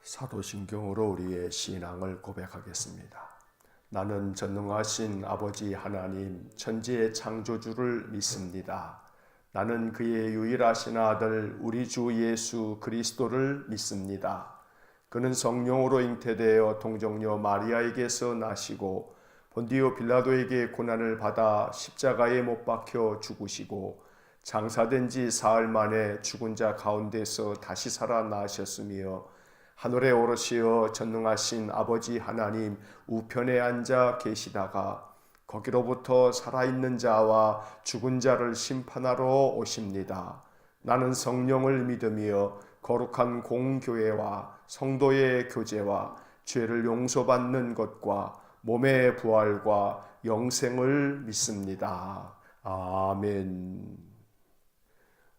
사도신경으로 우리의 신앙을 고백하겠습니다. 나는 전능하신 아버지 하나님 천지의 창조주를 믿습니다. 나는 그의 유일하신 아들 우리 주 예수 그리스도를 믿습니다. 그는 성령으로 잉태되어 동정녀 마리아에게서 나시고 본디오 빌라도에게 고난을 받아 십자가에 못 박혀 죽으시고 장사된 지 사흘 만에 죽은 자 가운데서 다시 살아나셨으며 하늘에 오르시어 전능하신 아버지 하나님 우편에 앉아 계시다가 거기로부터 살아있는 자와 죽은 자를 심판하러 오십니다. 나는 성령을 믿으며 거룩한 공교회와 성도의 교제와 죄를 용서받는 것과 몸의 부활과 영생을 믿습니다. 아멘.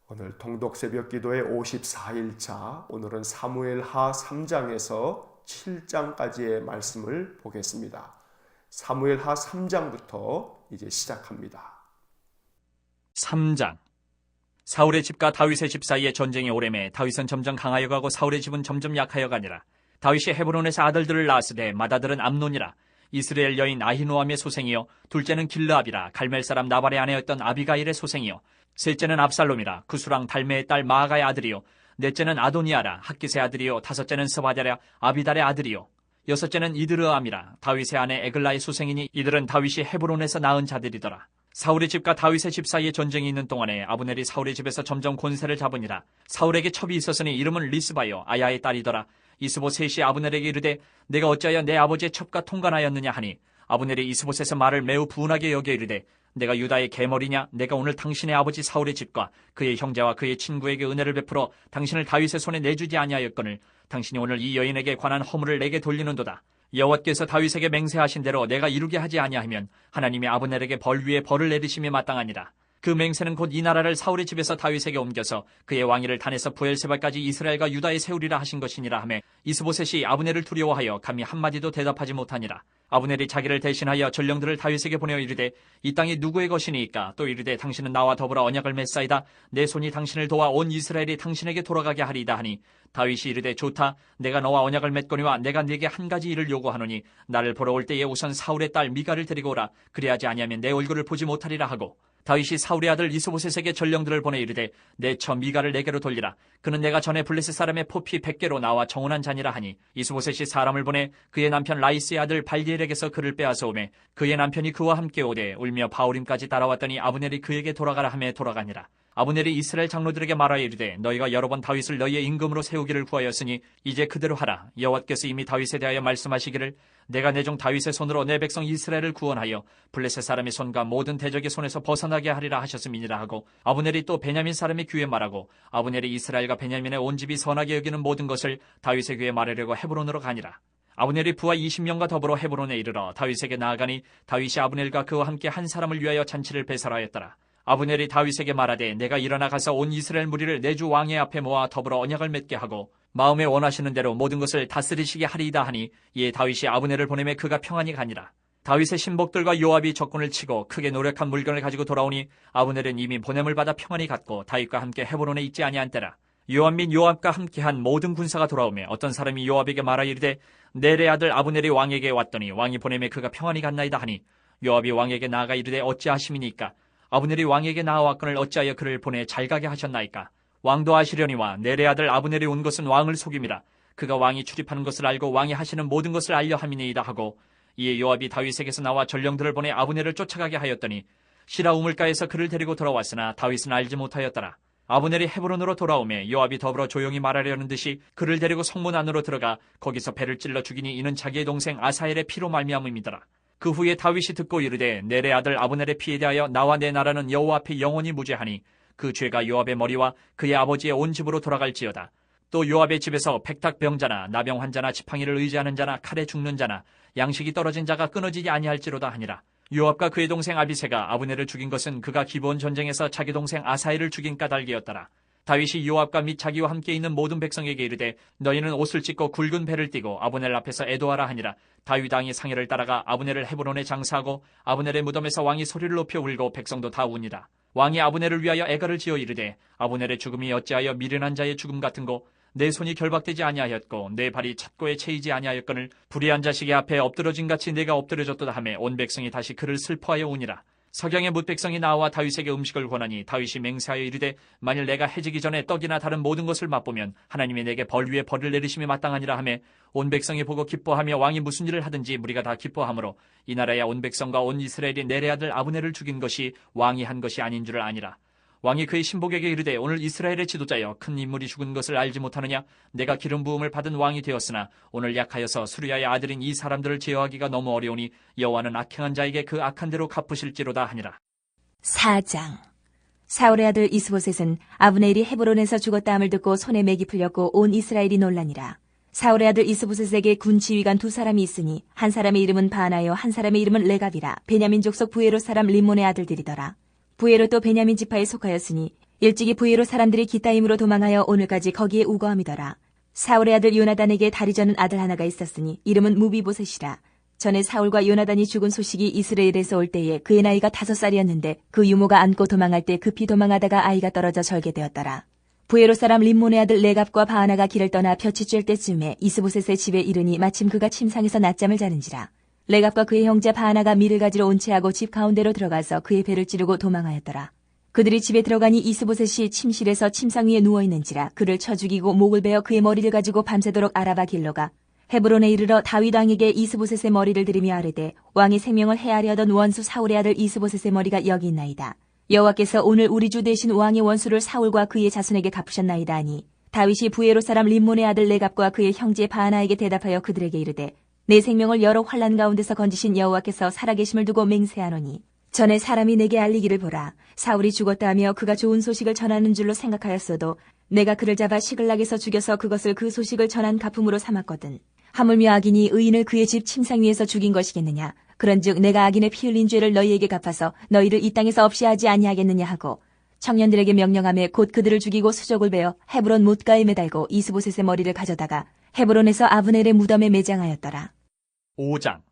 오늘 통독 새벽 기도의 54일차, 오늘은 사무엘하 3장에서 7장까지의 말씀을 보겠습니다. 사무엘하 3장부터 이제 시작합니다. 3장. 사울의 집과 다윗의 집 사이에 전쟁이 오래매 다윗은 점점 강하여 가고 사울의 집은 점점 약하여 가니라. 다윗이 헤브론에서 아들들을 낳았으되 맏아들은 암논이라. 이스라엘 여인 아히노암의 소생이요 둘째는 길르압이라. 갈멜 사람 나발의 아내였던 아비가일의 소생이요 셋째는 압살롬이라. 구수랑 달메의 딸 마아가의 아들이요 넷째는 아도니아라. 학깃의 아들이요 다섯째는 스바랴 아비달의 아들이요 여섯째는 이드르암이라. 다윗의 아내 에글라의 소생이니 이들은 다윗이 헤브론에서 낳은 자들이더라. 사울의 집과 다윗의 집 사이에 전쟁이 있는 동안에 아브넬이 사울의 집에서 점점 권세를 잡으니라. 사울에게 첩이 있었으니 이름은 리스바요 아야의 딸이더라. 이스보셋이 아브넬에게 이르되 내가 어찌하여 내 아버지의 첩과 통관하였느냐 하니 아브넬이 이스보셋의 말을 매우 분하게 여겨 이르되 내가 유다의 계머리냐? 내가 오늘 당신의 아버지 사울의 집과 그의 형제와 그의 친구에게 은혜를 베풀어 당신을 다윗의 손에 내주지 아니하였거늘 당신이 오늘 이 여인에게 관한 허물을 내게 돌리는도다. 여호와께서 다윗에게 맹세하신 대로 내가 이루게 하지 아니하면 하나님이 아브넬에게 벌 위에 벌을 내리심이 마땅하니라. 그 맹세는 곧 이 나라를 사울의 집에서 다윗에게 옮겨서 그의 왕위를 단에서 부엘세바까지 이스라엘과 유다에 세우리라 하신 것이니라 하매 이스보셋이 아브넬을 두려워하여 감히 한마디도 대답하지 못하니라. 아브넬이 자기를 대신하여 전령들을 다윗에게 보내어 이르되 이 땅이 누구의 것이니이까? 또 이르되 당신은 나와 더불어 언약을 맺사이다. 내 손이 당신을 도와 온 이스라엘이 당신에게 돌아가게 하리이다 하니 다윗이 이르되 좋다. 내가 너와 언약을 맺거니와 내가 네게 한 가지 일을 요구하노니 나를 보러 올 때에 우선 사울의 딸 미가를 데리고 오라. 그리하지 아니하면 내 얼굴을 보지 못하리라 하고 다윗이 사울의 아들 이스보셋에게 전령들을 보내 이르되 내 처 미가를 내게로 돌리라. 그는 내가 전에 블레셋 사람의 포피 100개로 나와 정혼한 자니라 하니 이스보셋이 사람을 보내 그의 남편 라이스의 아들 발디엘에게서 그를 빼앗아 오매 그의 남편이 그와 함께 오되 울며 바울임까지 따라왔더니 아브넬이 그에게 돌아가라 하매 돌아가니라. 아브넬이 이스라엘 장로들에게 말하여 이르되 너희가 여러 번 다윗을 너희의 임금으로 세우기를 구하였으니 이제 그대로 하라. 여호와께서 이미 다윗에 대하여 말씀하시기를 내가 내 종 다윗의 손으로 내 백성 이스라엘을 구원하여 블레셋 사람의 손과 모든 대적의 손에서 벗어나게 하리라 하셨음이니라 하고 아브넬이 또 베냐민 사람의 귀에 말하고 아브넬이 이스라엘과 베냐민의 온 집이 선하게 여기는 모든 것을 다윗의 귀에 말하려고 헤브론으로 가니라. 아브넬이 부하 20명과 더불어 헤브론에 이르러 다윗에게 나아가니 다윗이 아브넬과 그와 함께 한 사람을 위하여 잔치를 배설하였더라. 아브넬이 다윗에게 말하되 내가 일어나 가서 온 이스라엘 무리를 내 주 왕의 앞에 모아 더불어 언약을 맺게 하고 마음에 원하시는 대로 모든 것을 다스리시게 하리이다 하니 이에 다윗이 아브넬을 보내매 그가 평안히 가니라. 다윗의 신복들과 요압이 적군을 치고 크게 노력한 물건을 가지고 돌아오니 아브넬은 이미 보냄을 받아 평안히 갔고 다윗과 함께 헤브론에 있지 아니한 때라. 요압 및 요압과 함께한 모든 군사가 돌아오매 어떤 사람이 요압에게 말하여 이르되 넬의 아들 아브넬이 왕에게 왔더니 왕이 보내매 그가 평안히 갔나이다 하니 요압이 왕에게 나아가 이르되 어찌하심이니까? 아브넬이 왕에게 나아왔거늘 어찌하여 그를 보내 잘 가게 하셨나이까? 왕도 아시려니와 넬의 아들 아브넬이 온 것은 왕을 속임이라. 그가 왕이 출입하는 것을 알고 왕이 하시는 모든 것을 알려 함이니이다 하고 이에 요압이 다윗에게서 나와 전령들을 보내 아브넬을 쫓아가게 하였더니 시라 우물가에서 그를 데리고 돌아왔으나 다윗은 알지 못하였더라. 아브넬이 헤브론으로 돌아오매 요압이 더불어 조용히 말하려는 듯이 그를 데리고 성문 안으로 들어가 거기서 배를 찔러 죽이니 이는 자기의 동생 아사엘의 피로 말미암음이더라. 그 후에 다윗이 듣고 이르되 넬의 아들 아브넬의 피에 대하여 나와 내 나라는 여호와 앞에 영원히 무죄하니 그 죄가 요압의 머리와 그의 아버지의 온 집으로 돌아갈지어다. 또 요압의 집에서 백탁병자나 나병 환자나 지팡이를 의지하는 자나 칼에 죽는 자나 양식이 떨어진 자가 끊어지지 아니할지로다 하니라. 요압과 그의 동생 아비새가 아브넬을 죽인 것은 그가 기브온 전쟁에서 자기 동생 아사엘을 죽인 까닭이었더라. 다윗이 요압과 및 자기와 함께 있는 모든 백성에게 이르되 너희는 옷을 찢고 굵은 배를 띠고 아브넬 앞에서 애도하라 하니라. 다윗 왕이 상해를 따라가 아브넬을 헤브론에 장사하고 아브넬의 무덤에서 왕이 소리를 높여 울고 백성도 다 우니라. 왕이 아브넬을 위하여 애가를 지어 이르되 아브넬의 죽음이 어찌하여 미련한 자의 죽음 같은고 내 손이 결박되지 아니하였고 내 발이 찻고에 채이지 아니하였거늘 불의한 자식의 앞에 엎드러진 같이 내가 엎드려졌도다 하매 온 백성이 다시 그를 슬퍼하여 우니라. 석양에 뭇 백성이 나와 다윗에게 음식을 권하니 다윗이 맹세하여 이르되 만일 내가 해지기 전에 떡이나 다른 모든 것을 맛보면 하나님이 내게 벌 위에 벌을 내리심이 마땅하니라 하매 온 백성이 보고 기뻐하며 왕이 무슨 일을 하든지 무리가 다 기뻐하므로 이 나라의 온 백성과 온 이스라엘이 내레 아들 아브넬을 죽인 것이 왕이 한 것이 아닌 줄을 아니라. 왕이 그의 신복에게 이르되 오늘 이스라엘의 지도자여 큰 인물이 죽은 것을 알지 못하느냐. 내가 기름 부음을 받은 왕이 되었으나 오늘 약하여서 수르야의 아들인 이 사람들을 제어하기가 너무 어려우니 여호와는 악행한 자에게 그 악한 대로 갚으실지로다 하니라. 4장. 사울의 아들 이스보셋은 아브넬이 헤브론에서 죽었다 함을 듣고 손에 맥이 풀렸고 온 이스라엘이 놀라니라. 사울의 아들 이스보셋에게 군 지휘관 두 사람이 있으니 한 사람의 이름은 바나요 한 사람의 이름은 레갑이라. 베냐민 족속 부에롯 사람 림몬의 아들들이더라. 부에롯도 베냐민 지파에 속하였으니 일찍이 부에롯 사람들이 기타임으로 도망하여 오늘까지 거기에 우거함이더라. 사울의 아들 요나단에게 다리 저는 아들 하나가 있었으니 이름은 무비보셋이라. 전에 사울과 요나단이 죽은 소식이 이스라엘에서 올 때에 그의 나이가 5살이었는데 그 유모가 안고 도망할 때 급히 도망하다가 아이가 떨어져 절개되었더라. 부에롯 사람 림몬의 아들 레갑과 바하나가 길을 떠나 볕이 쬐 때쯤에 이스보셋의 집에 이르니 마침 그가 침상에서 낮잠을 자는지라. 레갑과 그의 형제 바하나가 밀을 가지러 온 채하고 집 가운데로 들어가서 그의 배를 찌르고 도망하였더라. 그들이 집에 들어가니 이스보셋이 침실에서 침상 위에 누워있는지라. 그를 쳐 죽이고 목을 베어 그의 머리를 가지고 밤새도록 아라바 길로가 헤브론에 이르러 다윗 왕에게 이스보셋의 머리를 들이며 아뢰되 왕의 생명을 해하려 하던 원수 사울의 아들 이스보셋의 머리가 여기 있나이다. 여호와께서 오늘 우리 주 대신 왕의 원수를 사울과 그의 자손에게 갚으셨나이다 하니 다윗이 부에롯 사람 림몬의 아들 레갑과 그의 형제 바하나에게 대답하여 그들에게 이르되 내 생명을 여러 환난 가운데서 건지신 여호와께서 살아계심을 두고 맹세하노니 전에 사람이 내게 알리기를 보라. 사울이 죽었다 하며 그가 좋은 소식을 전하는 줄로 생각하였어도 내가 그를 잡아 시글락에서 죽여서 그것을 그 소식을 전한 가품으로 삼았거든. 하물며 악인이 의인을 그의 집 침상 위에서 죽인 것이겠느냐. 그런즉 내가 악인의 피 흘린 죄를 너희에게 갚아서 너희를 이 땅에서 없이 하지 아니하겠느냐 하고 청년들에게 명령하며 곧 그들을 죽이고 수족을 베어 헤브론 못가에 매달고 이스보셋의 머리를 가져다가 헤브론에서 아브넬의 무덤에 매장하였더라. 5장.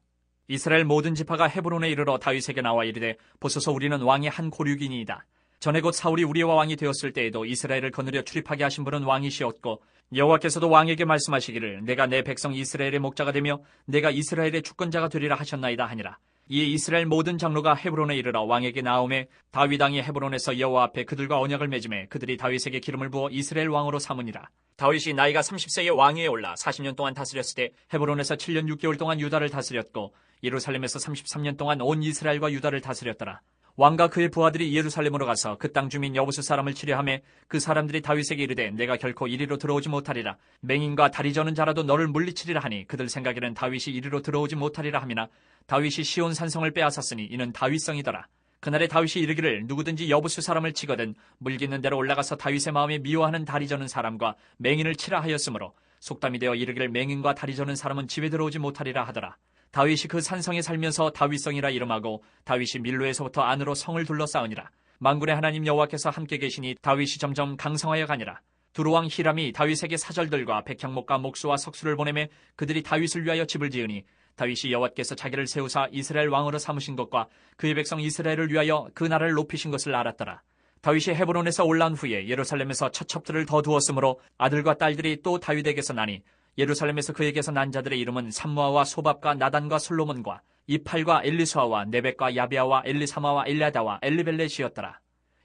이스라엘 모든 지파가 헤브론에 이르러 다윗에게 나와 이르되 보소서 우리는 왕의 한 고륙이니이다. 전에 곧 사울이 우리와 왕이 되었을 때에도 이스라엘을 거느려 출입하게 하신 분은 왕이시었고 여호와께서도 왕에게 말씀하시기를 내가 내 백성 이스라엘의 목자가 되며 내가 이스라엘의 주권자가 되리라 하셨나이다 하니라. 이에 이스라엘 모든 장로가 헤브론에 이르러 왕에게 나오매 다윗 왕이 헤브론에서 여호와 앞에 그들과 언약을 맺음에 그들이 다윗에게 기름을 부어 이스라엘 왕으로 삼으니라. 다윗이 나이가 30세에 왕위에 올라 40년 동안 다스렸을 때 헤브론에서 7년 6개월 동안 유다를 다스렸고 예루살렘에서 33년 동안 온 이스라엘과 유다를 다스렸더라. 왕과 그의 부하들이 예루살렘으로 가서 그 땅 주민 여부수 사람을 치려하매 그 사람들이 다윗에게 이르되 내가 결코 이리로 들어오지 못하리라. 맹인과 다리 저는 자라도 너를 물리치리라 하니 그들 생각에는 다윗이 이리로 들어오지 못하리라 함이나 다윗이 시온 산성을 빼앗았으니 이는 다윗성이더라. 그날에 다윗이 이르기를 누구든지 여부수 사람을 치거든 물깃는 대로 올라가서 다윗의 마음에 미워하는 다리 저는 사람과 맹인을 치라 하였으므로 속담이 되어 이르기를 맹인과 다리 저는 사람은 집에 들어오지 못하리라 하더라. 다윗이 그 산성에 살면서 다윗성이라 이름하고 다윗이 밀로에서부터 안으로 성을 둘러싸우니라. 만군의 하나님 여호와께서 함께 계시니 다윗이 점점 강성하여 가니라. 두루왕 히람이 다윗에게 사절들과 백향목과 목수와 석수를 보내매 그들이 다윗을 위하여 집을 지으니 다윗이 여호와께서 자기를 세우사 이스라엘 왕으로 삼으신 것과 그의 백성 이스라엘을 위하여 그 나라를 높이신 것을 알았더라. 다윗이 헤브론에서 올라온 후에 예루살렘에서 처첩들을 더 두었으므로 아들과 딸들이 또 다윗에게서 나니 예루살렘에서 그에게서 난 자들의 이름은 삼무아와 소밥과 나단과 솔로몬과 이팔과 엘리수아와 네벡과 야비아와 엘리사마와 엘리아다와 엘리벨렛이었더라.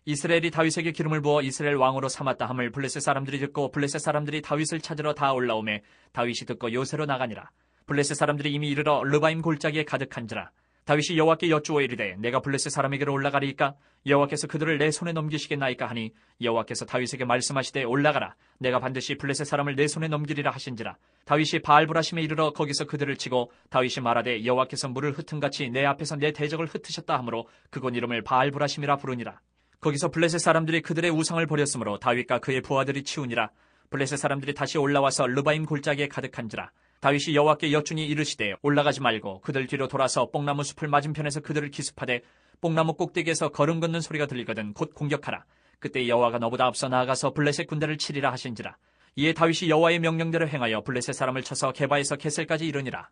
이스라엘이 다윗에게 기름을 부어 이스라엘 왕으로 삼았다 함을 블레셋 사람들이 듣고 블레셋 사람들이 다윗을 찾으러 다 올라오매 다윗이 듣고 요새로 나가니라. 블레셋 사람들이 이미 이르러 르바임 골짜기에 가득한지라. 다윗이 여호와께 여쭈어 이르되 내가 블레셋 사람에게로 올라가리이까 여호와께서 그들을 내 손에 넘기시겠나이까 하니 여호와께서 다윗에게 말씀하시되 올라가라. 내가 반드시 블레셋 사람을 내 손에 넘기리라 하신지라. 다윗이 바알브라심에 이르러 거기서 그들을 치고 다윗이 말하되 여호와께서 물을 흩은같이 내 앞에서 내 대적을 흩으셨다 하므로 그곳 이름을 바알브라심이라 부르니라. 거기서 블레셋 사람들이 그들의 우상을 버렸으므로 다윗과 그의 부하들이 치우니라. 블레셋 사람들이 다시 올라와서 르바임 골짜기에 가득한지라. 다윗이 여호와께 여쭈니 이르시되 올라가지 말고 그들 뒤로 돌아서 뽕나무 숲을 맞은편에서 그들을 기습하되 뽕나무 꼭대기에서 걸음 걷는 소리가 들리거든 곧 공격하라. 그때 여호와가 너보다 앞서 나아가서 블레셋 군대를 치리라 하신지라. 이에 다윗이 여호와의 명령대로 행하여 블레셋 사람을 쳐서 게바에서 게셀까지 이르니라.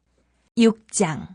6장.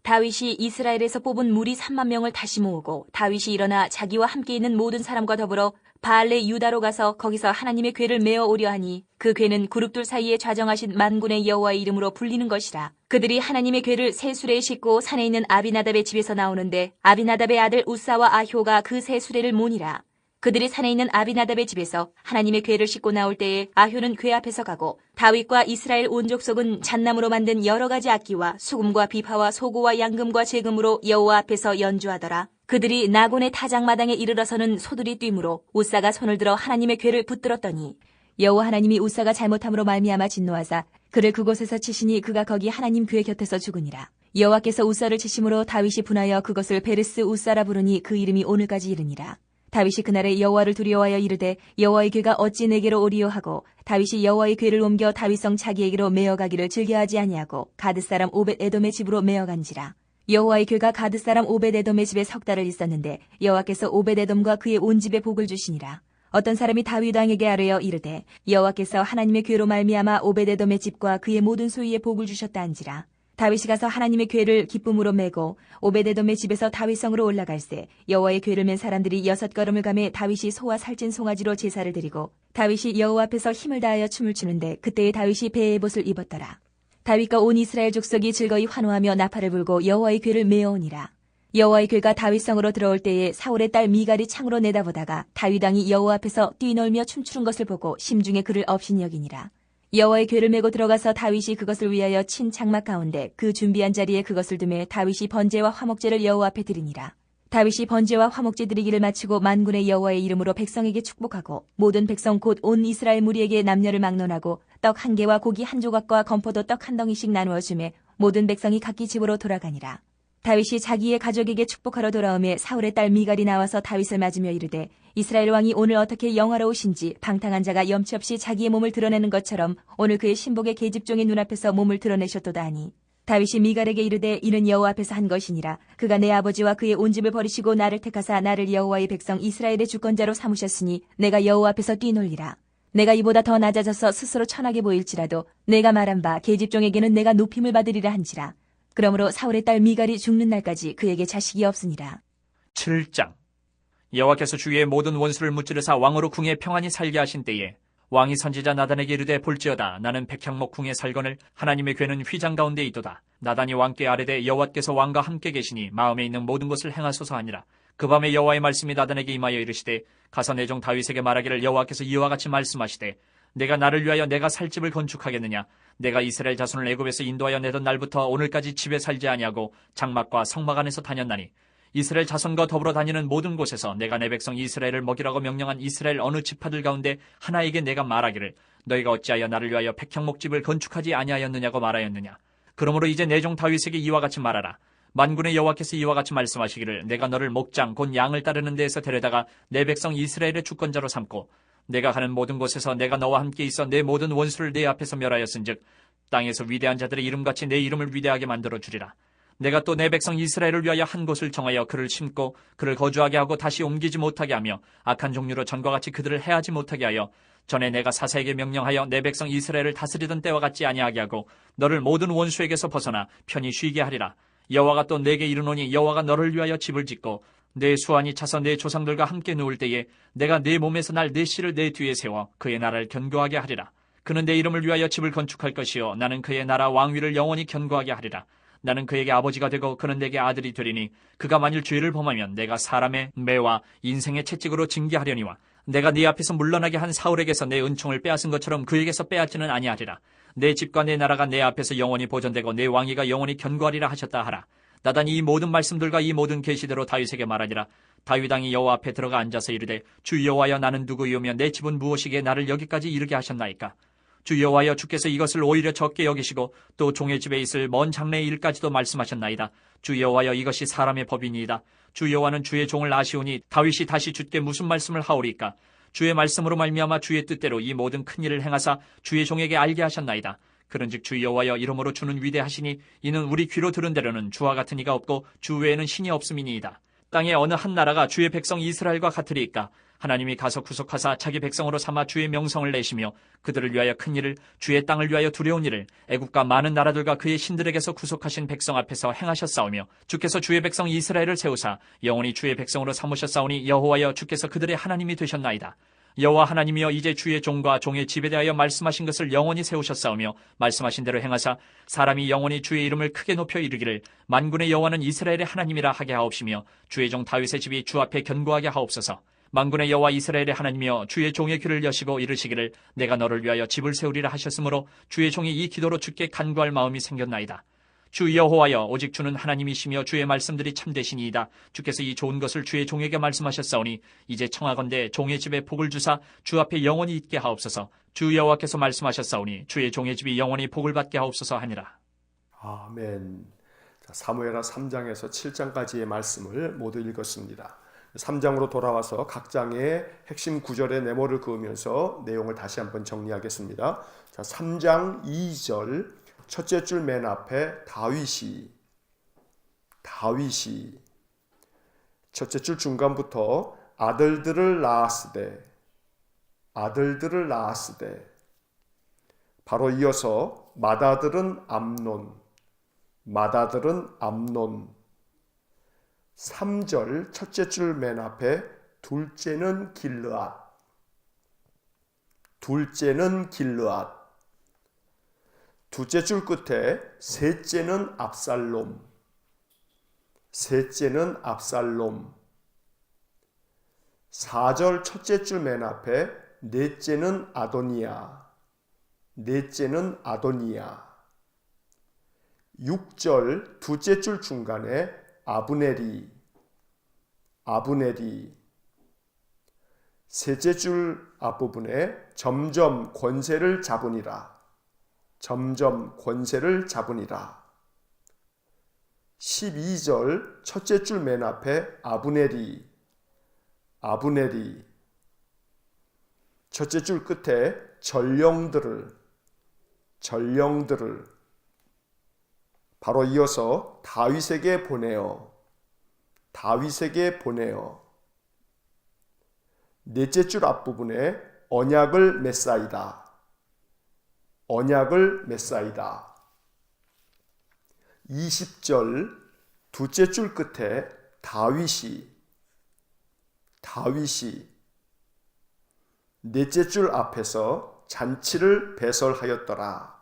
다윗이 이스라엘에서 뽑은 무리 3만 명을 다시 모으고 다윗이 일어나 자기와 함께 있는 모든 사람과 더불어 바알레 유다로 가서 거기서 하나님의 궤를 메어 오려 하니 그 궤는 그룹들 사이에 좌정하신 만군의 여호와의 이름으로 불리는 것이라. 그들이 하나님의 궤를 새 수레에 싣고 산에 있는 아비나답의 집에서 나오는데 아비나답의 아들 우사와 아효가 그 새 수레를 모니라. 그들이 산에 있는 아비나답의 집에서 하나님의 궤를 싣고 나올 때에 아효는 궤 앞에서 가고 다윗과 이스라엘 온 족속은 잣나무로 만든 여러 가지 악기와 수금과 비파와 소고와 양금과 제금으로 여호와 앞에서 연주하더라. 그들이 나곤의 타작마당에 이르러서는 소들이 뛰므로 우사가 손을 들어 하나님의 궤를 붙들었더니 여호와 하나님이 우사가 잘못함으로 말미암아 진노하사 그를 그곳에서 치시니 그가 거기 하나님 궤 곁에서 죽으니라. 여호와께서 우사를 치심으로 다윗이 분하여 그것을 베르스 우사라 부르니 그 이름이 오늘까지 이르니라. 다윗이 그날에 여호와를 두려워하여 이르되 여호와의 궤가 어찌 내게로 오리요 하고 다윗이 여호와의 궤를 옮겨 다윗성 자기에게로 메어가기를 즐겨하지 아니하고 가드 사람 오벳 에돔의 집으로 메어간지라. 여호와의 궤가 가드 사람 오벳 에돔의 집에 석 달을 있었는데 여호와께서 오벳 에돔과 그의 온 집에 복을 주시니라. 어떤 사람이 다윗 왕에게 아뢰어 이르되 여호와께서 하나님의 궤로 말미암아 오벳 에돔의 집과 그의 모든 소유에 복을 주셨다 한지라. 다윗이 가서 하나님의 궤를 기쁨으로 메고 오베데돔의 집에서 다윗성으로 올라갈새 여호와의 궤를 맨 사람들이 6걸음을 가매 다윗이 소와 살찐 송아지로 제사를 드리고 다윗이 여호와 앞에서 힘을 다하여 춤을 추는데 그때에 다윗이 배의 옷을 입었더라. 다윗과 온 이스라엘 족속이 즐거이 환호하며 나팔을 불고 여호와의 궤를 메어오니라. 여호와의 궤가 다윗성으로 들어올 때에 사울의 딸 미갈이 창으로 내다보다가 다윗 왕이 여호와 앞에서 뛰놀며 춤추는 것을 보고 심중에 그를 업신 여기니라. 여호와의 궤를 메고 들어가서 다윗이 그것을 위하여 친 장막 가운데 그 준비한 자리에 그것을 두매 다윗이 번제와 화목제를 여호와 앞에 드리니라. 다윗이 번제와 화목제 드리기를 마치고 만군의 여호와의 이름으로 백성에게 축복하고 모든 백성 곧 온 이스라엘 무리에게 남녀를 막론하고 떡 한 개와 고기 한 조각과 건포도 떡 한 덩이씩 나누어 주매 모든 백성이 각기 집으로 돌아가니라. 다윗이 자기의 가족에게 축복하러 돌아오매 사울의 딸 미갈이 나와서 다윗을 맞으며 이르되 이스라엘 왕이 오늘 어떻게 영화로우신지 방탕한 자가 염치 없이 자기의 몸을 드러내는 것처럼 오늘 그의 신복의 계집종의 눈앞에서 몸을 드러내셨도다 하니 다윗이 미갈에게 이르되 이는 여호와 앞에서 한 것이니라. 그가 내 아버지와 그의 온 집을 버리시고 나를 택하사 나를 여호와의 백성 이스라엘의 주권자로 삼으셨으니 내가 여호와 앞에서 뛰놀리라. 내가 이보다 더 낮아져서 스스로 천하게 보일지라도 내가 말한 바 계집종에게는 내가 높임을 받으리라 한지라. 그러므로 사울의 딸 미갈이 죽는 날까지 그에게 자식이 없으니라. 7장. 여호와께서 주위의 모든 원수를 무찌르사 왕으로 궁에 평안히 살게 하신 때에 왕이 선지자 나단에게 이르되 볼지어다 나는 백향목 궁에 살거늘 하나님의 궤는 휘장 가운데 있도다. 나단이 왕께 아뢰되 여호와께서 왕과 함께 계시니 마음에 있는 모든 것을 행하소서 하니라. 그 밤에 여호와의 말씀이 나단에게 임하여 이르시되 가서 내 종 다윗에게 말하기를 여호와께서 이와 같이 말씀하시되 내가 나를 위하여 내가 살 집을 건축하겠느냐. 내가 이스라엘 자손을 애굽에서 인도하여 내던 날부터 오늘까지 집에 살지 아니하고 장막과 성막 안에서 다녔나니 이스라엘 자손과 더불어 다니는 모든 곳에서 내가 내 백성 이스라엘을 먹이라고 명령한 이스라엘 어느 지파들 가운데 하나에게 내가 말하기를 너희가 어찌하여 나를 위하여 백향목집을 건축하지 아니하였느냐고 말하였느냐. 그러므로 이제 내 종 다윗에게 이와 같이 말하라. 만군의 여호와께서 이와 같이 말씀하시기를 내가 너를 목장 곧 양을 따르는 데에서 데려다가 내 백성 이스라엘의 주권자로 삼고 내가 가는 모든 곳에서 내가 너와 함께 있어 내 모든 원수를 내 앞에서 멸하였은즉 땅에서 위대한 자들의 이름같이 내 이름을 위대하게 만들어 주리라. 내가 또 내 백성 이스라엘을 위하여 한 곳을 정하여 그를 심고 그를 거주하게 하고 다시 옮기지 못하게 하며 악한 종류로 전과 같이 그들을 해하지 못하게 하여 전에 내가 사사에게 명령하여 내 백성 이스라엘을 다스리던 때와 같지 아니하게 하고 너를 모든 원수에게서 벗어나 편히 쉬게 하리라. 여호와가 또 내게 이르노니 여호와가 너를 위하여 집을 짓고 내 수완이 차서 내 조상들과 함께 누울 때에 내가 내 몸에서 날 내 씨를 내 뒤에 세워 그의 나라를 견고하게 하리라. 그는 내 이름을 위하여 집을 건축할 것이요 나는 그의 나라 왕위를 영원히 견고하게 하리라. 나는 그에게 아버지가 되고 그는 내게 아들이 되리니 그가 만일 죄를 범하면 내가 사람의 매와 인생의 채찍으로 징계하려니와 내가 네 앞에서 물러나게 한 사울에게서 내 은총을 빼앗은 것처럼 그에게서 빼앗지는 아니하리라. 내 집과 내 나라가 내 앞에서 영원히 보존되고 내 왕위가 영원히 견고하리라 하셨다 하라. 나단이 이 모든 말씀들과 이 모든 계시대로 다윗에게 말하니라. 다윗 왕이 여호와 앞에 들어가 앉아서 이르되 주 여호와여 나는 누구이오며 내 집은 무엇이기에 나를 여기까지 이르게 하셨나이까. 주 여호와여 주께서 이것을 오히려 적게 여기시고 또 종의 집에 있을 먼 장래의 일까지도 말씀하셨나이다. 주 여호와여 이것이 사람의 법이니이다. 주 여호와는 주의 종을 아시오니 다윗이 다시 주께 무슨 말씀을 하오리까. 주의 말씀으로 말미암아 주의 뜻대로 이 모든 큰 일을 행하사 주의 종에게 알게 하셨나이다. 그런즉 주 여호와여 이러므로 주는 위대하시니 이는 우리 귀로 들은 대로는 주와 같은 이가 없고 주 외에는 신이 없음이니이다. 땅의 어느 한 나라가 주의 백성 이스라엘과 같으리이까. 하나님이 가서 구속하사 자기 백성으로 삼아 주의 명성을 내시며 그들을 위하여 큰 일을, 주의 땅을 위하여 두려운 일을 애국과 많은 나라들과 그의 신들에게서 구속하신 백성 앞에서 행하셨사오며, 주께서 주의 백성 이스라엘을 세우사 영원히 주의 백성으로 삼으셨사오니 여호와여 주께서 그들의 하나님이 되셨나이다. 여호와 하나님이여 이제 주의 종과 종의 집에 대하여 말씀하신 것을 영원히 세우셨사오며 말씀하신 대로 행하사 사람이 영원히 주의 이름을 크게 높여 이르기를 만군의 여호와는 이스라엘의 하나님이라 하게 하옵시며 주의 종 다윗의 집이 주 앞에 견고하게 하옵소서. 만군의 여호와 이스라엘의 하나님이여 주의 종의 귀를 여시고 이르시기를 내가 너를 위하여 집을 세우리라 하셨으므로 주의 종이 이 기도로 주께 간구할 마음이 생겼나이다. 주 여호와여 오직 주는 하나님이시며 주의 말씀들이 참되시니이다. 주께서 이 좋은 것을 주의 종에게 말씀하셨사오니 이제 청하건대 종의 집에 복을 주사 주 앞에 영원히 있게 하옵소서. 주 여호와께서 말씀하셨사오니 주의 종의 집이 영원히 복을 받게 하옵소서 하니라. 아멘. 사무엘하 3장에서 7장까지의 말씀을 모두 읽었습니다. 3장으로 돌아와서 각 장의 핵심 구절에 네모를 그으면서 내용을 다시 한번 정리하겠습니다. 3장 2절 첫째 줄 맨 앞에 다윗이 첫째 줄 중간부터 아들들을 낳았으되 바로 이어서 맏아들은 암논 3절 첫째 줄 맨 앞에 둘째는 길르앗 둘째 줄 끝에 셋째는 압살롬 4절 첫째 줄 맨 앞에 넷째는 아도니아 6절 둘째 줄 중간에 아브네리 셋째 줄 앞부분에 점점 권세를 잡으니라 12절 첫째 줄 맨 앞에 아브네리 첫째 줄 끝에 전령들을 바로 이어서 다윗에게 보내어 넷째 줄 앞부분에 언약을 맺사이다 20절 둘째 줄 끝에 다윗이 넷째 줄 앞에서 잔치를 배설하였더라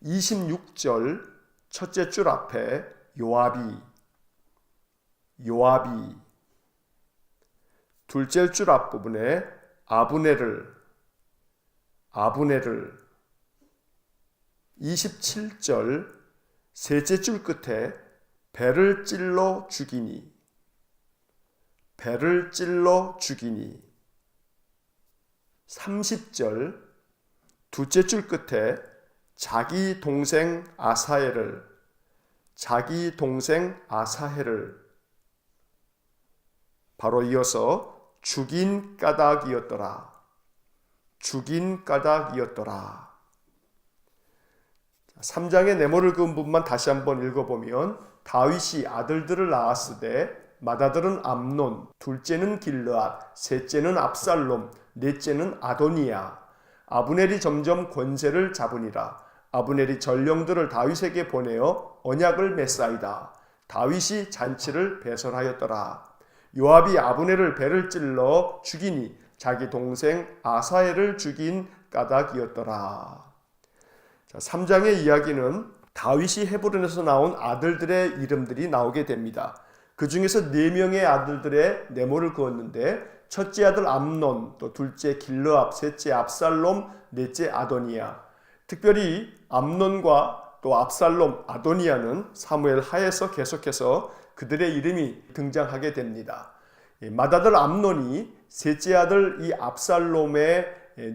26절 첫째 줄 앞에 요압이 둘째 줄 앞부분에 아브네를 27절 셋째 줄 끝에 배를 찔러 죽이니 30절 둘째 줄 끝에 자기 동생 아사헬을 바로 이어서 죽인 까닭이었더라 3장의 네모를 그은 부분만 다시 한번 읽어보면 다윗이 아들들을 낳았으되 맏아들은 암논, 둘째는 길르앗, 셋째는 압살롬, 넷째는 아도니아. 아브넬이 점점 권세를 잡으니라. 아브넬이 전령들을 다윗에게 보내어 언약을 맺사이다. 다윗이 잔치를 배설하였더라. 요압이 아브넬을 배를 찔러 죽이니 자기 동생 아사헬을 죽인 까닭이었더라. 3장의 이야기는 다윗이 헤브론에서 나온 아들들의 이름들이 나오게 됩니다. 그 중에서 4명의 아들들의 네모를 그었는데 첫째 아들 암논, 또 둘째 길르압, 셋째 압살롬, 넷째 아도니아. 특별히 암논과 또 압살롬, 아도니아는 사무엘 하에서 계속해서 그들의 이름이 등장하게 됩니다. 맏아들 암논이 셋째 아들 이 압살롬의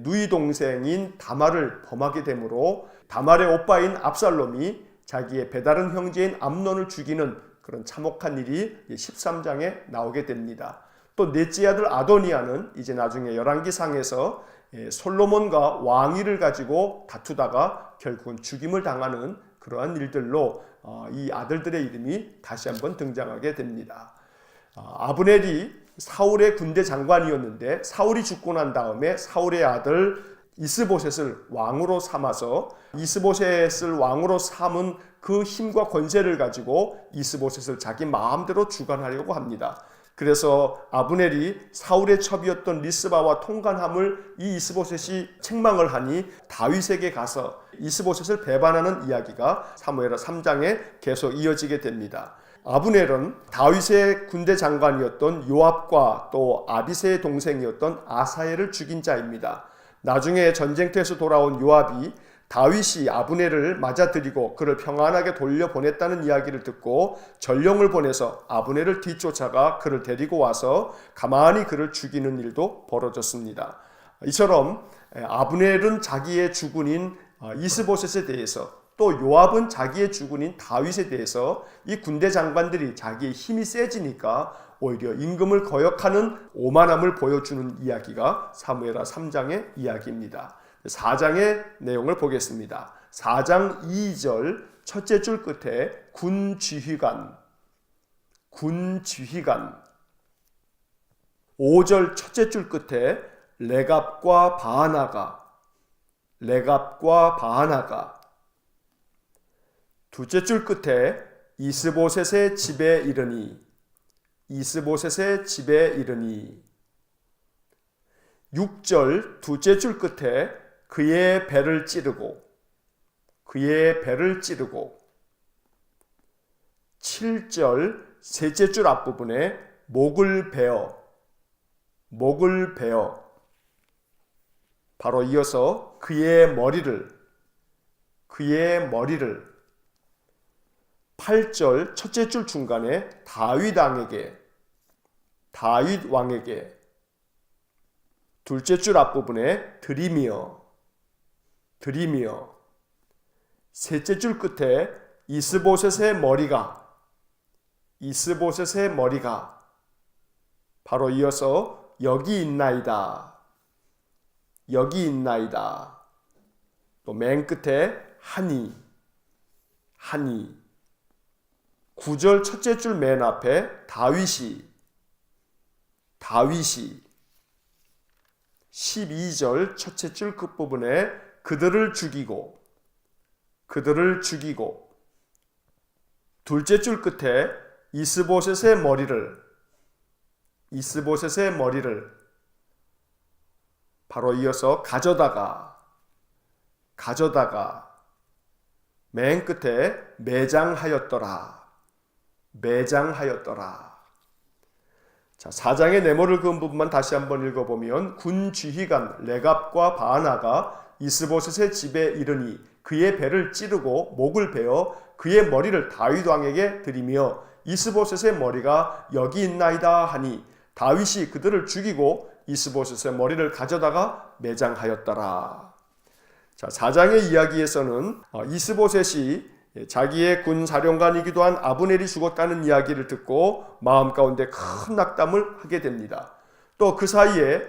누이 동생인 다말을 범하게 되므로 다말의 오빠인 압살롬이 자기의 배다른 형제인 암논을 죽이는 그런 참혹한 일이 13장에 나오게 됩니다. 또 넷째 아들 아도니아는 이제 나중에 열왕기상에서 솔로몬과 왕위를 가지고 다투다가 결국은 죽임을 당하는 그러한 일들로 이 아들들의 이름이 다시 한번 등장하게 됩니다. 아브넬이 사울의 군대 장관이었는데 사울이 죽고 난 다음에 사울의 아들 이스보셋을 왕으로 삼아서 이스보셋을 왕으로 삼은 그 힘과 권세를 가지고 이스보셋을 자기 마음대로 주관하려고 합니다. 그래서 아브넬이 사울의 첩이었던 리스바와 통관함을 이 이스보셋이 책망을 하니 다윗에게 가서 이스보셋을 배반하는 이야기가 사무엘하 3장에 계속 이어지게 됩니다. 아브넬은 다윗의 군대 장관이었던 요압과 또 아비새의 동생이었던 아사엘을 죽인 자입니다. 나중에 전쟁터에서 돌아온 요압이 다윗이 아브넬을 맞아들이고 그를 평안하게 돌려보냈다는 이야기를 듣고 전령을 보내서 아브넬을 뒤쫓아가 그를 데리고 와서 가만히 그를 죽이는 일도 벌어졌습니다. 이처럼 아브넬은 자기의 주군인 이스보셋에 대해서 또 요압은 자기의 주군인 다윗에 대해서 이 군대 장관들이 자기의 힘이 세지니까 오히려 임금을 거역하는 오만함을 보여주는 이야기가 사무엘하 3장의 이야기입니다. 4장의 내용을 보겠습니다. 4장 2절 첫째 줄 끝에 군지휘관 5절 첫째 줄 끝에 레갑과 바하나가 둘째 줄 끝에 이스보셋의 집에 이르니 6절 둘째 줄 끝에 그의 배를 찌르고 7절 셋째 줄 앞부분에 목을 베어 바로 이어서 그의 머리를 8절 첫째 줄 중간에 다윗 왕에게 둘째 줄 앞부분에 드리미어 셋째 줄 끝에 이스보셋의 머리가 바로 이어서 여기 있나이다 또 맨 끝에 하니 9절 첫째 줄 맨 앞에 다윗이 12절 첫째 줄 끝부분에 그들을 죽이고 둘째 줄 끝에 이스보셋의 머리를 바로 이어서 가져다가 맨 끝에 매장하였더라. 자, 4장의 네모를 그은 부분만 다시 한번 읽어보면 군 지휘관 레갑과 바하나가 이스보셋의 집에 이르니 그의 배를 찌르고 목을 베어 그의 머리를 다윗 왕에게 드리며 이스보셋의 머리가 여기 있나이다 하니 다윗이 그들을 죽이고 이스보셋의 머리를 가져다가 매장하였더라. 자, 4장의 이야기에서는 이스보셋이 자기의 군 사령관이기도 한 아브넬이 죽었다는 이야기를 듣고 마음 가운데 큰 낙담을 하게 됩니다. 또 그 사이에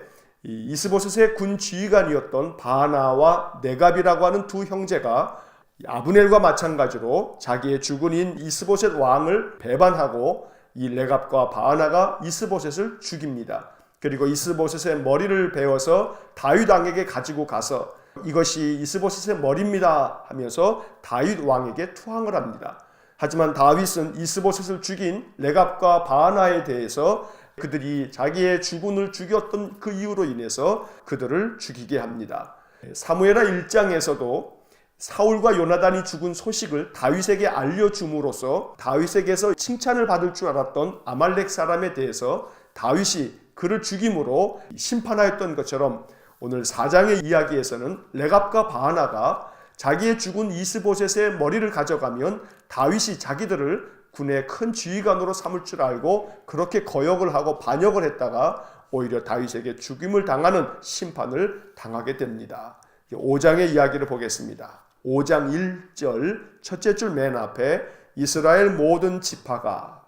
이스보셋의 군 지휘관이었던 바하나와 네갑이라고 하는 두 형제가 아브넬과 마찬가지로 자기의 주군인 이스보셋 왕을 배반하고 이 네갑과 바하나가 이스보셋을 죽입니다. 그리고 이스보셋의 머리를 베어서 다윗 왕에게 가지고 가서 이것이 이스보셋의 머리입니다 하면서 다윗 왕에게 투항을 합니다. 하지만 다윗은 이스보셋을 죽인 레갑과 바하나에 대해서 그들이 자기의 주군을 죽였던 그 이유로 인해서 그들을 죽이게 합니다. 사무엘하 1장에서도 사울과 요나단이 죽은 소식을 다윗에게 알려줌으로써 다윗에게서 칭찬을 받을 줄 알았던 아말렉 사람에 대해서 다윗이 그를 죽임으로 심판하였던 것처럼 오늘 4장의 이야기에서는 레갑과 바하나가 자기의 죽은 이스보셋의 머리를 가져가면 다윗이 자기들을 군의 큰 지휘관으로 삼을 줄 알고 그렇게 거역을 하고 반역을 했다가 오히려 다윗에게 죽임을 당하는 심판을 당하게 됩니다. 5장의 이야기를 보겠습니다. 5장 1절 첫째 줄 맨 앞에 이스라엘 모든 지파가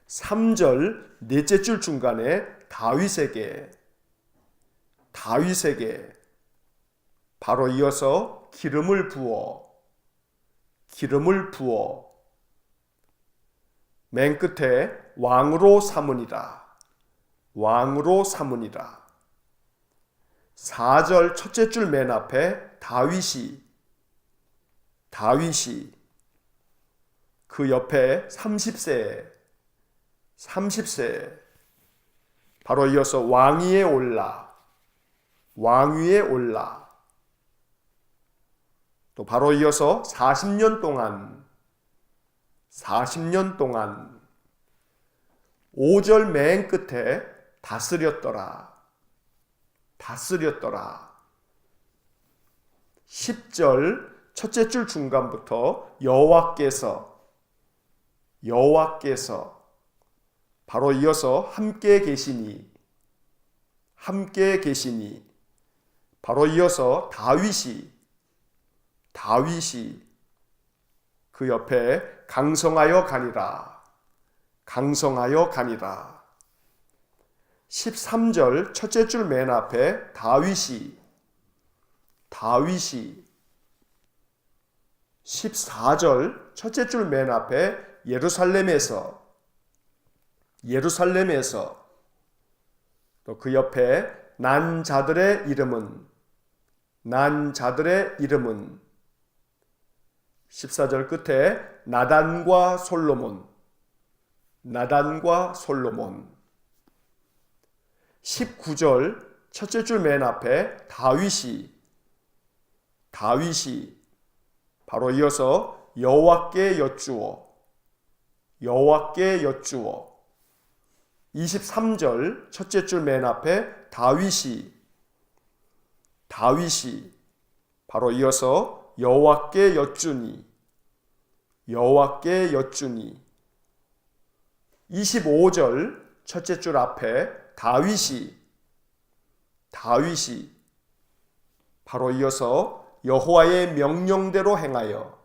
3절 넷째 줄 중간에 다윗에게 바로 이어서 기름을 부어 맨 끝에 왕으로 삼으니라. 4절 첫째 줄 맨 앞에 다윗이 그 옆에 30세 바로 이어서 왕 위에 올라 또 바로 이어서 40년 동안 5절 맨 끝에 다스렸더라. 10절 첫째 줄 중간부터 여호와께서 바로 이어서 함께 계시니 바로 이어서 다윗이 그 옆에 강성하여 가니라. 13절 첫째 줄 맨 앞에 다윗이 14절 첫째 줄 맨 앞에 예루살렘에서 또 그 옆에 난 자들의 이름은 14절 끝에 나단과 솔로몬 19절 첫째 줄 맨 앞에 다윗이 바로 이어서 여호와께 여쭈어 23절 첫째 줄 맨 앞에 다윗이 바로 이어서 여호와께 여쭈니 25절 첫째 줄 앞에 다윗이 바로 이어서 여호와의 명령대로 행하여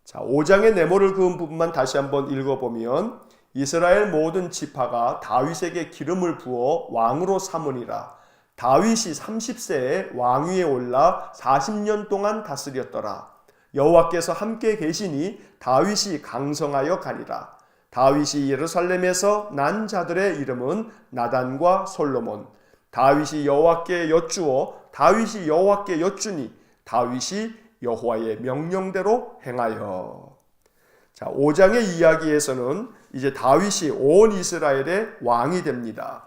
자, 5장의 네모를 그은 부분만 다시 한번 읽어보면 이스라엘 모든 지파가 다윗에게 기름을 부어 왕으로 삼으니라. 다윗이 30세에 왕 위에 올라 40년 동안 다스렸더라. 여호와께서 함께 계시니 다윗이 강성하여 가니라. 다윗이 예루살렘에서 난 자들의 이름은 나단과 솔로몬. 다윗이 여호와께 여쭈어 다윗이 여호와께 여쭈니 다윗이 여호와의 명령대로 행하여. 자, 5장의 이야기에서는 이제 다윗이 온 이스라엘의 왕이 됩니다.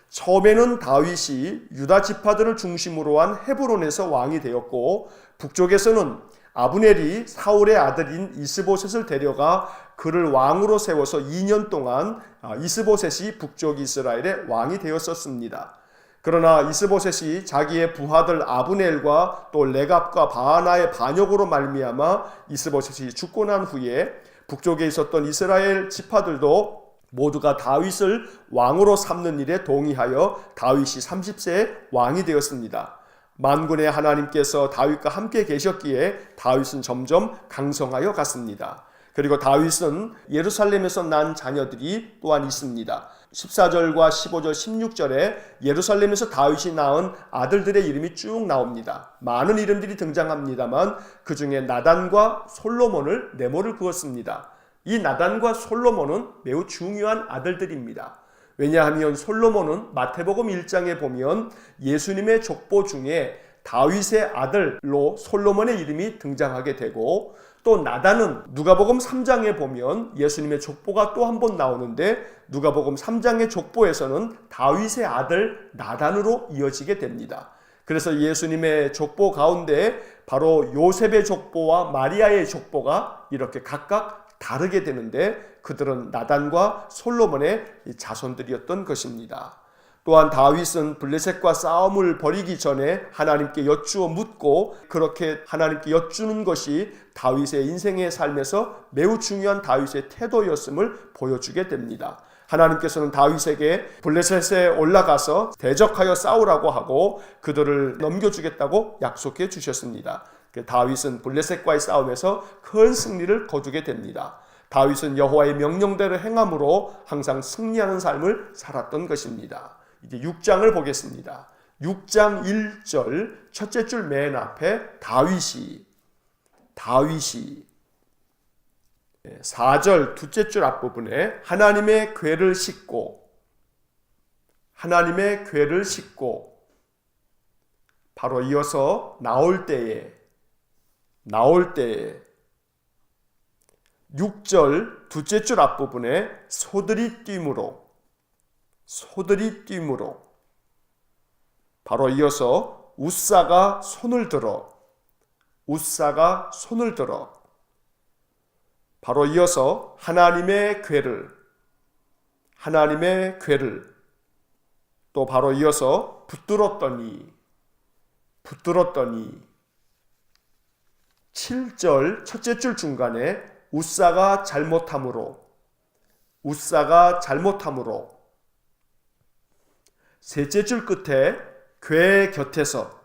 처음에는 다윗이 유다 지파들을 중심으로 한 헤브론에서 왕이 되었고, 북쪽에서는 아브넬이 사울의 아들인 이스보셋을 데려가 그를 왕으로 세워서 2년 동안 이스보셋이 북쪽 이스라엘의 왕이 되었었습니다. 그러나 이스보셋이 자기의 부하들 아브넬과 또 레갑과 바하나의 반역으로 말미암아 이스보셋이 죽고 난 후에 북쪽에 있었던 이스라엘 지파들도 모두가 다윗을 왕으로 삼는 일에 동의하여 다윗이 30세에 왕이 되었습니다. 만군의 하나님께서 다윗과 함께 계셨기에 다윗은 점점 강성하여 갔습니다. 그리고 다윗은 예루살렘에서 난 자녀들이 또한 있습니다. 14절과 15절, 16절에 예루살렘에서 다윗이 낳은 아들들의 이름이 쭉 나옵니다. 많은 이름들이 등장합니다만 그 중에 나단과 솔로몬을 네모를 그었습니다. 이 나단과 솔로몬은 매우 중요한 아들들입니다. 왜냐하면 솔로몬은 마태복음 1장에 보면 예수님의 족보 중에 다윗의 아들로 솔로몬의 이름이 등장하게 되고, 또 나단은 누가복음 3장에 보면 예수님의 족보가 또 한 번 나오는데 누가복음 3장의 족보에서는 다윗의 아들 나단으로 이어지게 됩니다. 그래서 예수님의 족보 가운데 바로 요셉의 족보와 마리아의 족보가 이렇게 각각 다르게 되는데 그들은 나단과 솔로몬의 자손들이었던 것입니다. 또한 다윗은 블레셋과 싸움을 벌이기 전에 하나님께 여쭈어 묻고, 그렇게 하나님께 여쭈는 것이 다윗의 인생의 삶에서 매우 중요한 다윗의 태도였음을 보여주게 됩니다. 하나님께서는 다윗에게 블레셋에 올라가서 대적하여 싸우라고 하고 그들을 넘겨주겠다고 약속해 주셨습니다. 다윗은 블레셋과의 싸움에서 큰 승리를 거두게 됩니다. 다윗은 여호와의 명령대로 행함으로 항상 승리하는 삶을 살았던 것입니다. 이제 6장을 보겠습니다. 6장 1절 첫째 줄 맨 앞에 다윗이 4절 둘째 줄 앞부분에 하나님의 궤를 싣고 바로 이어서 나올 때에 6절 둘째 줄 앞부분에 소들이 뛰므로 바로 이어서 웃사가 손을 들어 바로 이어서 하나님의 궤를 또 바로 이어서 붙들었더니 7절 첫째 줄 중간에 웃사가 잘못함으로 셋째 줄 끝에 궤 곁에서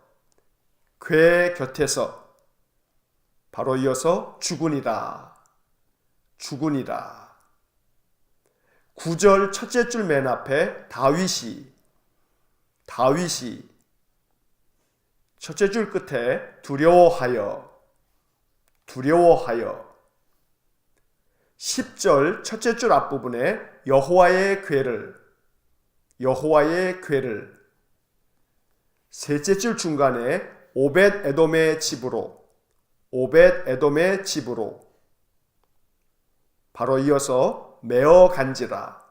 바로 이어서 죽으니라 9절 첫째 줄 맨 앞에 다윗이 첫째 줄 끝에 두려워하여 10절 첫째 줄 앞부분에 여호와의 궤를 셋째 줄 중간에 오벳 에돔의 집으로 바로 이어서 메어 간지라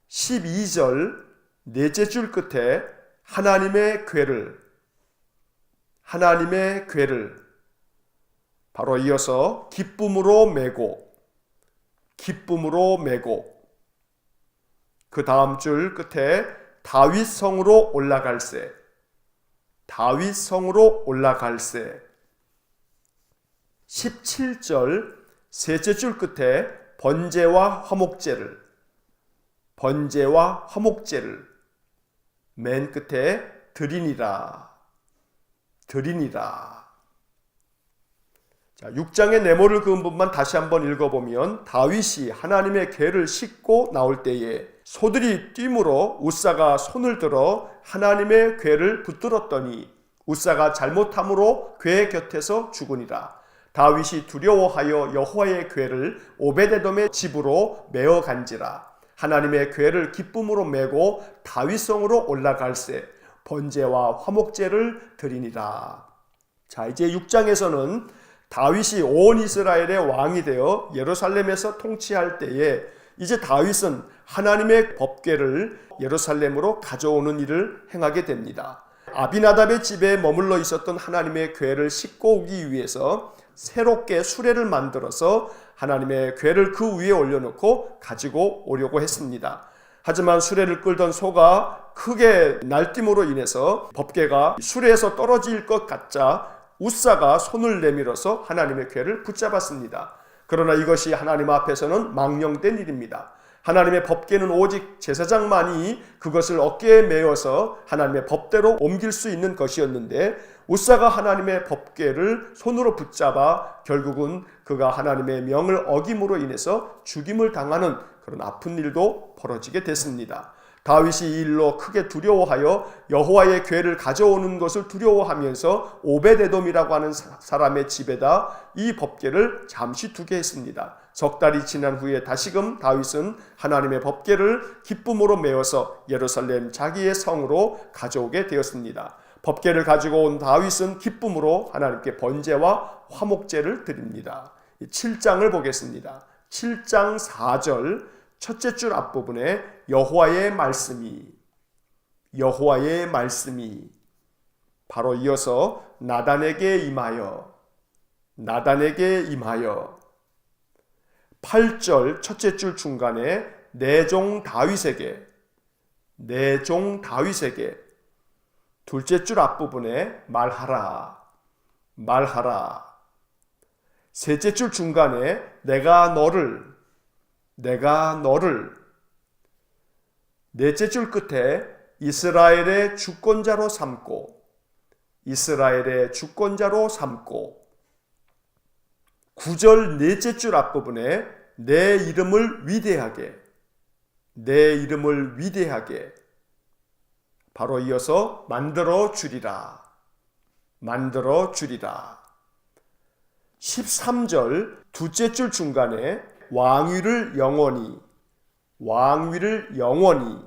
12절 넷째 줄 끝에 하나님의 궤를 바로 이어서 기쁨으로 메고 그 다음 줄 끝에 다윗 성으로 올라갈새 17절 셋째 줄 끝에 번제와 화목제를 맨 끝에 드리니라. 자, 6장의 네모를 그은 부분만 다시 한번 읽어보면 다윗이 하나님의 궤를 싣고 나올 때에 소들이 뛰므로 웃사가 손을 들어 하나님의 궤를 붙들었더니 웃사가 잘못함으로 궤 곁에서 죽으니라. 다윗이 두려워하여 여호와의 궤를 오벳에돔의 집으로 메어 간지라. 하나님의 궤를 기쁨으로 메고 다윗성으로 올라갈새 번제와 화목제를 드리니라. 자, 이제 6장에서는 다윗이 온 이스라엘의 왕이 되어 예루살렘에서 통치할 때에 이제 다윗은 하나님의 법궤를 예루살렘으로 가져오는 일을 행하게 됩니다. 아비나답의 집에 머물러 있었던 하나님의 궤를 싣고 오기 위해서 새롭게 수레를 만들어서 하나님의 궤를 그 위에 올려놓고 가지고 오려고 했습니다. 하지만 수레를 끌던 소가 크게 날뛰므로 인해서 법궤가 수레에서 떨어질 것 같자 웃사가 손을 내밀어서 하나님의 궤를 붙잡았습니다. 그러나 이것이 하나님 앞에서는 망령된 일입니다. 하나님의 법궤는 오직 제사장만이 그것을 어깨에 메어서 하나님의 법대로 옮길 수 있는 것이었는데 웃사가 하나님의 법궤를 손으로 붙잡아 결국은 그가 하나님의 명을 어김으로 인해서 죽임을 당하는 그런 아픈 일도 벌어지게 됐습니다. 다윗이 이 일로 크게 두려워하여 여호와의 궤를 가져오는 것을 두려워하면서 오벳에돔이라고 하는 사람의 집에다 이 법궤를 잠시 두게 했습니다. 석 달이 지난 후에 다시금 다윗은 하나님의 법궤를 기쁨으로 메어서 예루살렘 자기의 성으로 가져오게 되었습니다. 법궤를 가지고 온 다윗은 기쁨으로 하나님께 번제와 화목제를 드립니다. 7장을 보겠습니다. 7장 4절 첫째 줄 앞부분에 여호와의 말씀이 바로 이어서 나단에게 임하여 8절 첫째 줄 중간에 내 종 다윗에게 둘째 줄 앞부분에 말하라 셋째 줄 중간에 내가 너를 넷째 줄 끝에 이스라엘의 주권자로 삼고 9절 넷째 줄 앞부분에 내 이름을 위대하게 내 이름을 위대하게, 바로 이어서 만들어 주리라. 만들어 주리라. 13절 두째 줄 중간에 왕위를 영원히, 왕위를 영원히,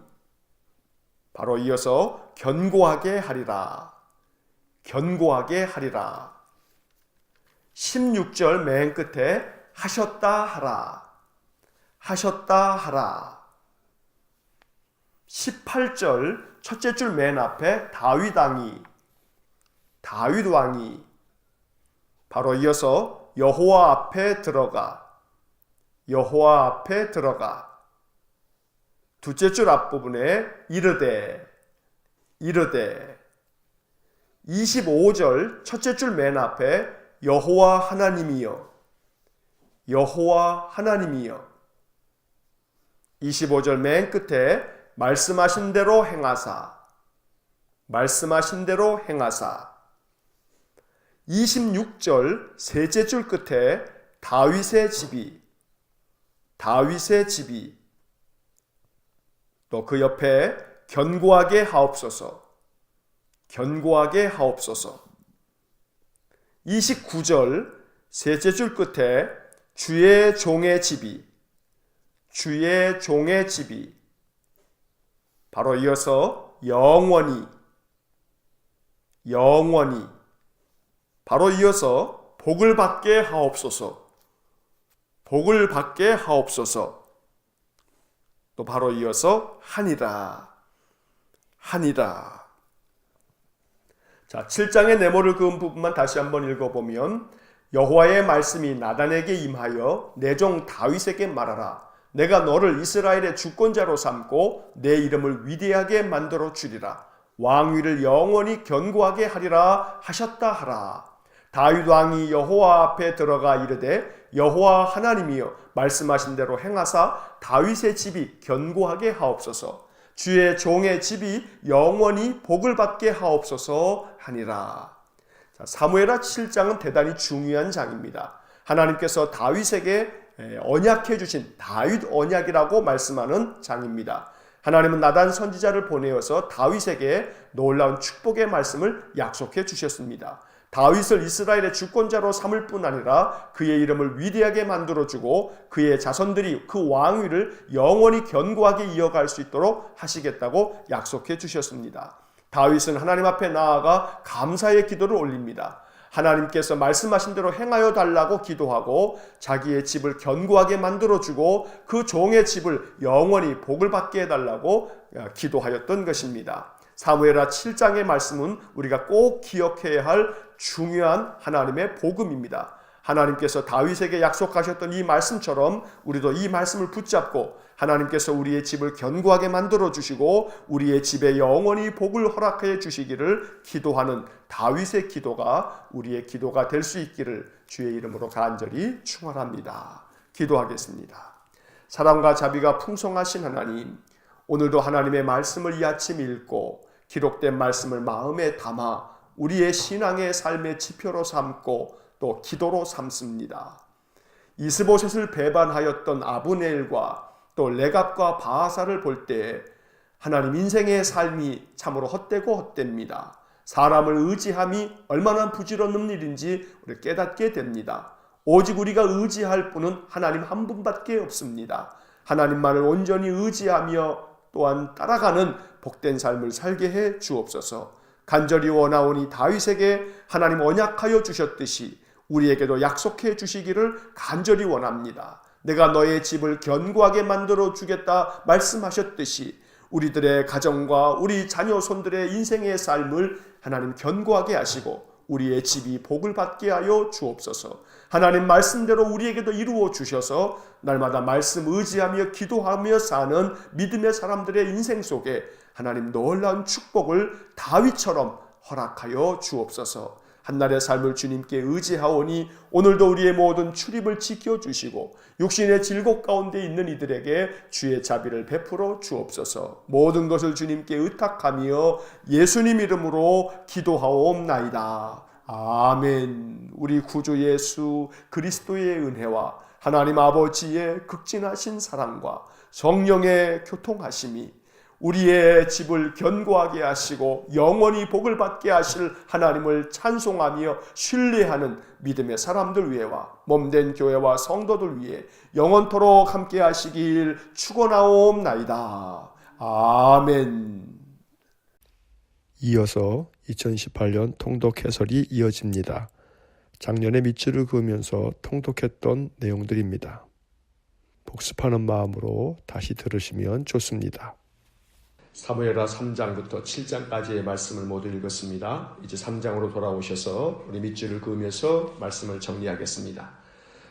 바로 이어서 견고하게 하리라. 견고하게 하리라. 16절 맨 끝에 하셨다 하라. 하셨다 하라. 18절 첫째 줄 맨 앞에 다윗 왕이, 다윗 왕이, 바로 이어서 여호와 앞에 들어가, 여호와 앞에 들어가. 두째 줄 앞부분에 이르되, 이르되. 25절 첫째 줄 맨 앞에 여호와 하나님이여, 여호와 하나님이여. 25절 맨 끝에 말씀하신 대로 행하사, 말씀하신 대로 행하사. 26절 셋째 줄 끝에 다윗의 집이, 다윗의 집이. 또 그 옆에 견고하게 하옵소서, 견고하게 하옵소서. 29절 셋째 줄 끝에 주의 종의 집이, 주의 종의 집이. 바로 이어서 영원히, 영원히. 바로 이어서 복을 받게 하옵소서, 복을 받게 하옵소서. 또 바로 이어서 하니라, 하니라. 자, 7장의 네모를 그은 부분만 다시 한번 읽어보면 여호와의 말씀이 나단에게 임하여 내 종 다윗에게 말하라. 내가 너를 이스라엘의 주권자로 삼고 내 이름을 위대하게 만들어 주리라. 왕위를 영원히 견고하게 하리라 하셨다 하라. 다윗 왕이 여호와 앞에 들어가 이르되 여호와 하나님이여 말씀하신 대로 행하사 다윗의 집이 견고하게 하옵소서, 주의 종의 집이 영원히 복을 받게 하옵소서 하니라. 자, 사무엘하 7장은 대단히 중요한 장입니다. 하나님께서 다윗에게 언약해 주신 다윗 언약이라고 말씀하는 장입니다. 하나님은 나단 선지자를 보내어서 다윗에게 놀라운 축복의 말씀을 약속해 주셨습니다. 다윗을 이스라엘의 주권자로 삼을 뿐 아니라 그의 이름을 위대하게 만들어주고 그의 자손들이 그 왕위를 영원히 견고하게 이어갈 수 있도록 하시겠다고 약속해 주셨습니다. 다윗은 하나님 앞에 나아가 감사의 기도를 올립니다. 하나님께서 말씀하신 대로 행하여 달라고 기도하고 자기의 집을 견고하게 만들어주고 그 종의 집을 영원히 복을 받게 해달라고 기도하였던 것입니다. 사무엘하 7장의 말씀은 우리가 꼭 기억해야 할 중요한 하나님의 복음입니다. 하나님께서 다윗에게 약속하셨던 이 말씀처럼 우리도 이 말씀을 붙잡고 하나님께서 우리의 집을 견고하게 만들어 주시고 우리의 집에 영원히 복을 허락해 주시기를 기도하는 다윗의 기도가 우리의 기도가 될 수 있기를 주의 이름으로 간절히 축원합니다. 기도하겠습니다. 사랑과 자비가 풍성하신 하나님, 오늘도 하나님의 말씀을 이 아침 읽고 기록된 말씀을 마음에 담아 우리의 신앙의 삶의 지표로 삼고 또 기도로 삼습니다. 이스보셋을 배반하였던 아브넬과 또 레갑과 바하사를 볼 때 하나님 인생의 삶이 참으로 헛되고 헛됩니다. 사람을 의지함이 얼마나 부질없는 일인지 우리 깨닫게 됩니다. 오직 우리가 의지할 분은 하나님 한 분밖에 없습니다. 하나님만을 온전히 의지하며 또한 따라가는 복된 삶을 살게 해 주옵소서. 간절히 원하오니 다윗에게 하나님 언약하여 주셨듯이 우리에게도 약속해 주시기를 간절히 원합니다. 내가 너의 집을 견고하게 만들어 주겠다 말씀하셨듯이 우리들의 가정과 우리 자녀 손들의 인생의 삶을 하나님 견고하게 하시고 우리의 집이 복을 받게 하여 주옵소서. 하나님 말씀대로 우리에게도 이루어 주셔서 날마다 말씀 의지하며 기도하며 사는 믿음의 사람들의 인생 속에 하나님 놀라운 축복을 다윗처럼 허락하여 주옵소서. 한날의 삶을 주님께 의지하오니 오늘도 우리의 모든 출입을 지켜주시고 육신의 질곡 가운데 있는 이들에게 주의 자비를 베풀어 주옵소서. 모든 것을 주님께 의탁하며 예수님 이름으로 기도하옵나이다. 아멘. 우리 구주 예수 그리스도의 은혜와 하나님 아버지의 극진하신 사랑과 성령의 교통하심이 우리의 집을 견고하게 하시고 영원히 복을 받게 하실 하나님을 찬송하며 신뢰하는 믿음의 사람들 위해와 몸된 교회와 성도들 위해 영원토록 함께 하시길 축원하옵나이다. 아멘. 이어서 2018년 통독 해설이 이어집니다. 작년에 밑줄을 그으면서 통독했던 내용들입니다. 복습하는 마음으로 다시 들으시면 좋습니다. 사무엘하 3장부터 7장까지의 말씀을 모두 읽었습니다. 이제 3장으로 돌아오셔서 우리 밑줄을 그으면서 말씀을 정리하겠습니다.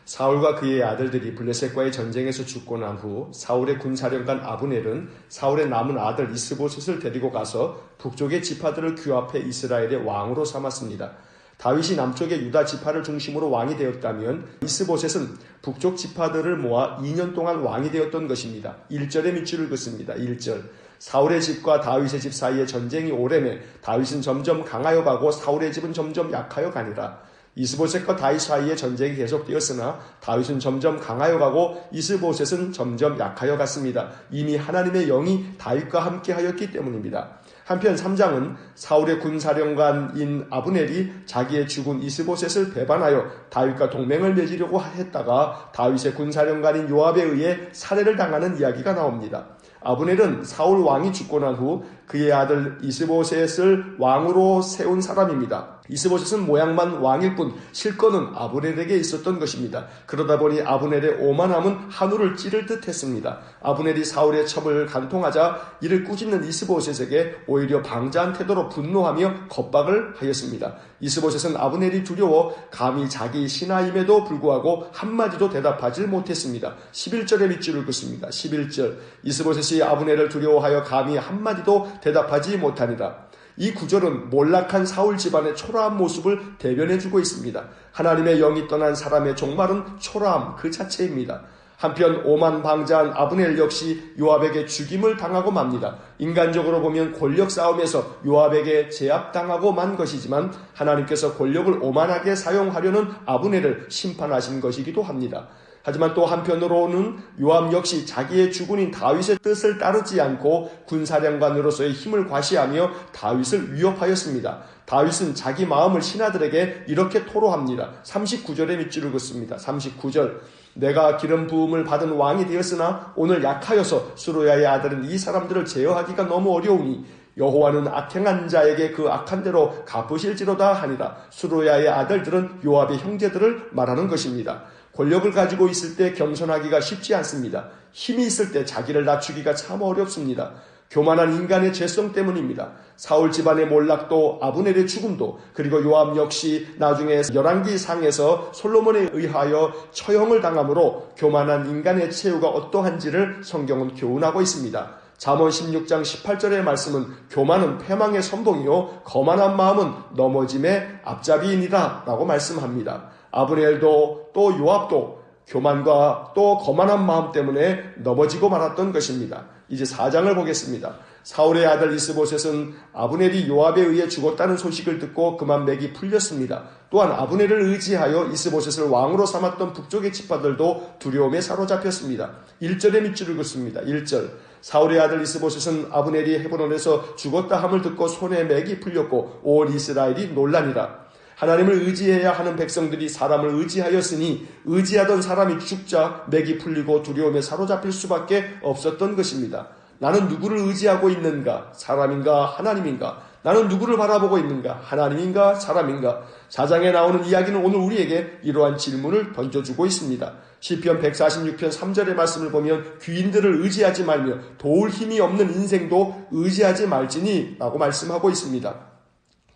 사울과 그의 아들들이 블레셋과의 전쟁에서 죽고 난 후 사울의 군사령관 아브넬은 사울의 남은 아들 이스보셋을 데리고 가서 북쪽의 지파들을 규합해 이스라엘의 왕으로 삼았습니다. 다윗이 남쪽의 유다 지파를 중심으로 왕이 되었다면 이스보셋은 북쪽 지파들을 모아 2년 동안 왕이 되었던 것입니다. 1절의 밑줄을 긋습니다. 1절. 사울의 집과 다윗의 집 사이에 전쟁이 오래매 다윗은 점점 강하여 가고 사울의 집은 점점 약하여 가니라. 이스보셋과 다윗 사이에 전쟁이 계속되었으나 다윗은 점점 강하여 가고 이스보셋은 점점 약하여 갔습니다. 이미 하나님의 영이 다윗과 함께 하였기 때문입니다. 한편 3장은 사울의 군사령관인 아브넬이 자기의 죽은 이스보셋을 배반하여 다윗과 동맹을 맺으려고 했다가 다윗의 군사령관인 요압에 의해 살해를 당하는 이야기가 나옵니다. 아브넬은 사울 왕이 죽고 난 후 그의 아들 이스보셋을 왕으로 세운 사람입니다. 이스보셋은 모양만 왕일 뿐 실권은 아브넬에게 있었던 것입니다. 그러다 보니 아브넬의 오만함은 하늘을 찌를 듯 했습니다. 아브넬이 사울의 첩을 간통하자 이를 꾸짖는 이스보셋에게 오히려 방자한 태도로 분노하며 겁박을 하였습니다. 이스보셋은 아브넬이 두려워 감히 자기 신하임에도 불구하고 한마디도 대답하지 못했습니다. 11절의 밑줄을 긋습니다. 11절. 이스보셋이 아브넬을 두려워하여 감히 한마디도 대답하지 못하니라. 이 구절은 몰락한 사울 집안의 초라한 모습을 대변해주고 있습니다. 하나님의 영이 떠난 사람의 종말은 초라함 그 자체입니다. 한편 오만방자한 아브넬 역시 요압에게 죽임을 당하고 맙니다. 인간적으로 보면 권력 싸움에서 요압에게 제압당하고 만 것이지만 하나님께서 권력을 오만하게 사용하려는 아브넬을 심판하신 것이기도 합니다. 하지만 또 한편으로는 요압 역시 자기의 주군인 다윗의 뜻을 따르지 않고 군사령관으로서의 힘을 과시하며 다윗을 위협하였습니다. 다윗은 자기 마음을 신하들에게 이렇게 토로합니다. 39절의 밑줄을 긋습니다. 39절. 내가 기름 부음을 받은 왕이 되었으나 오늘 약하여서 수르야의 아들은 이 사람들을 제어하기가 너무 어려우니 여호와는 악행한 자에게 그 악한 대로 갚으실지로다 하니라. 수르야의 아들들은 요압의 형제들을 말하는 것입니다. 권력을 가지고 있을 때 겸손하기가 쉽지 않습니다. 힘이 있을 때 자기를 낮추기가 참 어렵습니다. 교만한 인간의 죄성 때문입니다. 사울 집안의 몰락도 아브넬의 죽음도 그리고 요압 역시 나중에 열왕기상에서 솔로몬에 의하여 처형을 당하므로 교만한 인간의 최후가 어떠한지를 성경은 교훈하고 있습니다. 잠언 16장 18절의 말씀은 교만은 패망의 선봉이요 거만한 마음은 넘어짐의 앞잡이이니라 라고 말씀합니다. 아브넬도 또 요압도 교만과 또 거만한 마음 때문에 넘어지고 말았던 것입니다. 이제 4장을 보겠습니다. 사울의 아들 이스보셋은 아브넬이 요압에 의해 죽었다는 소식을 듣고 그만 맥이 풀렸습니다. 또한 아브넬을 의지하여 이스보셋을 왕으로 삼았던 북쪽의 지파들도 두려움에 사로잡혔습니다. 1절의 밑줄을 긋습니다. 1절. 사울의 아들 이스보셋은 아브넬이 헤브론에서 죽었다 함을 듣고 손에 맥이 풀렸고 온 이스라엘이 놀라니라. 하나님을 의지해야 하는 백성들이 사람을 의지하였으니 의지하던 사람이 죽자 맥이 풀리고 두려움에 사로잡힐 수밖에 없었던 것입니다. 나는 누구를 의지하고 있는가? 사람인가? 하나님인가? 나는 누구를 바라보고 있는가? 하나님인가? 사람인가? 4장에 나오는 이야기는 오늘 우리에게 이러한 질문을 던져주고 있습니다. 시편 146편 3절의 말씀을 보면 귀인들을 의지하지 말며 도울 힘이 없는 인생도 의지하지 말지니 라고 말씀하고 있습니다.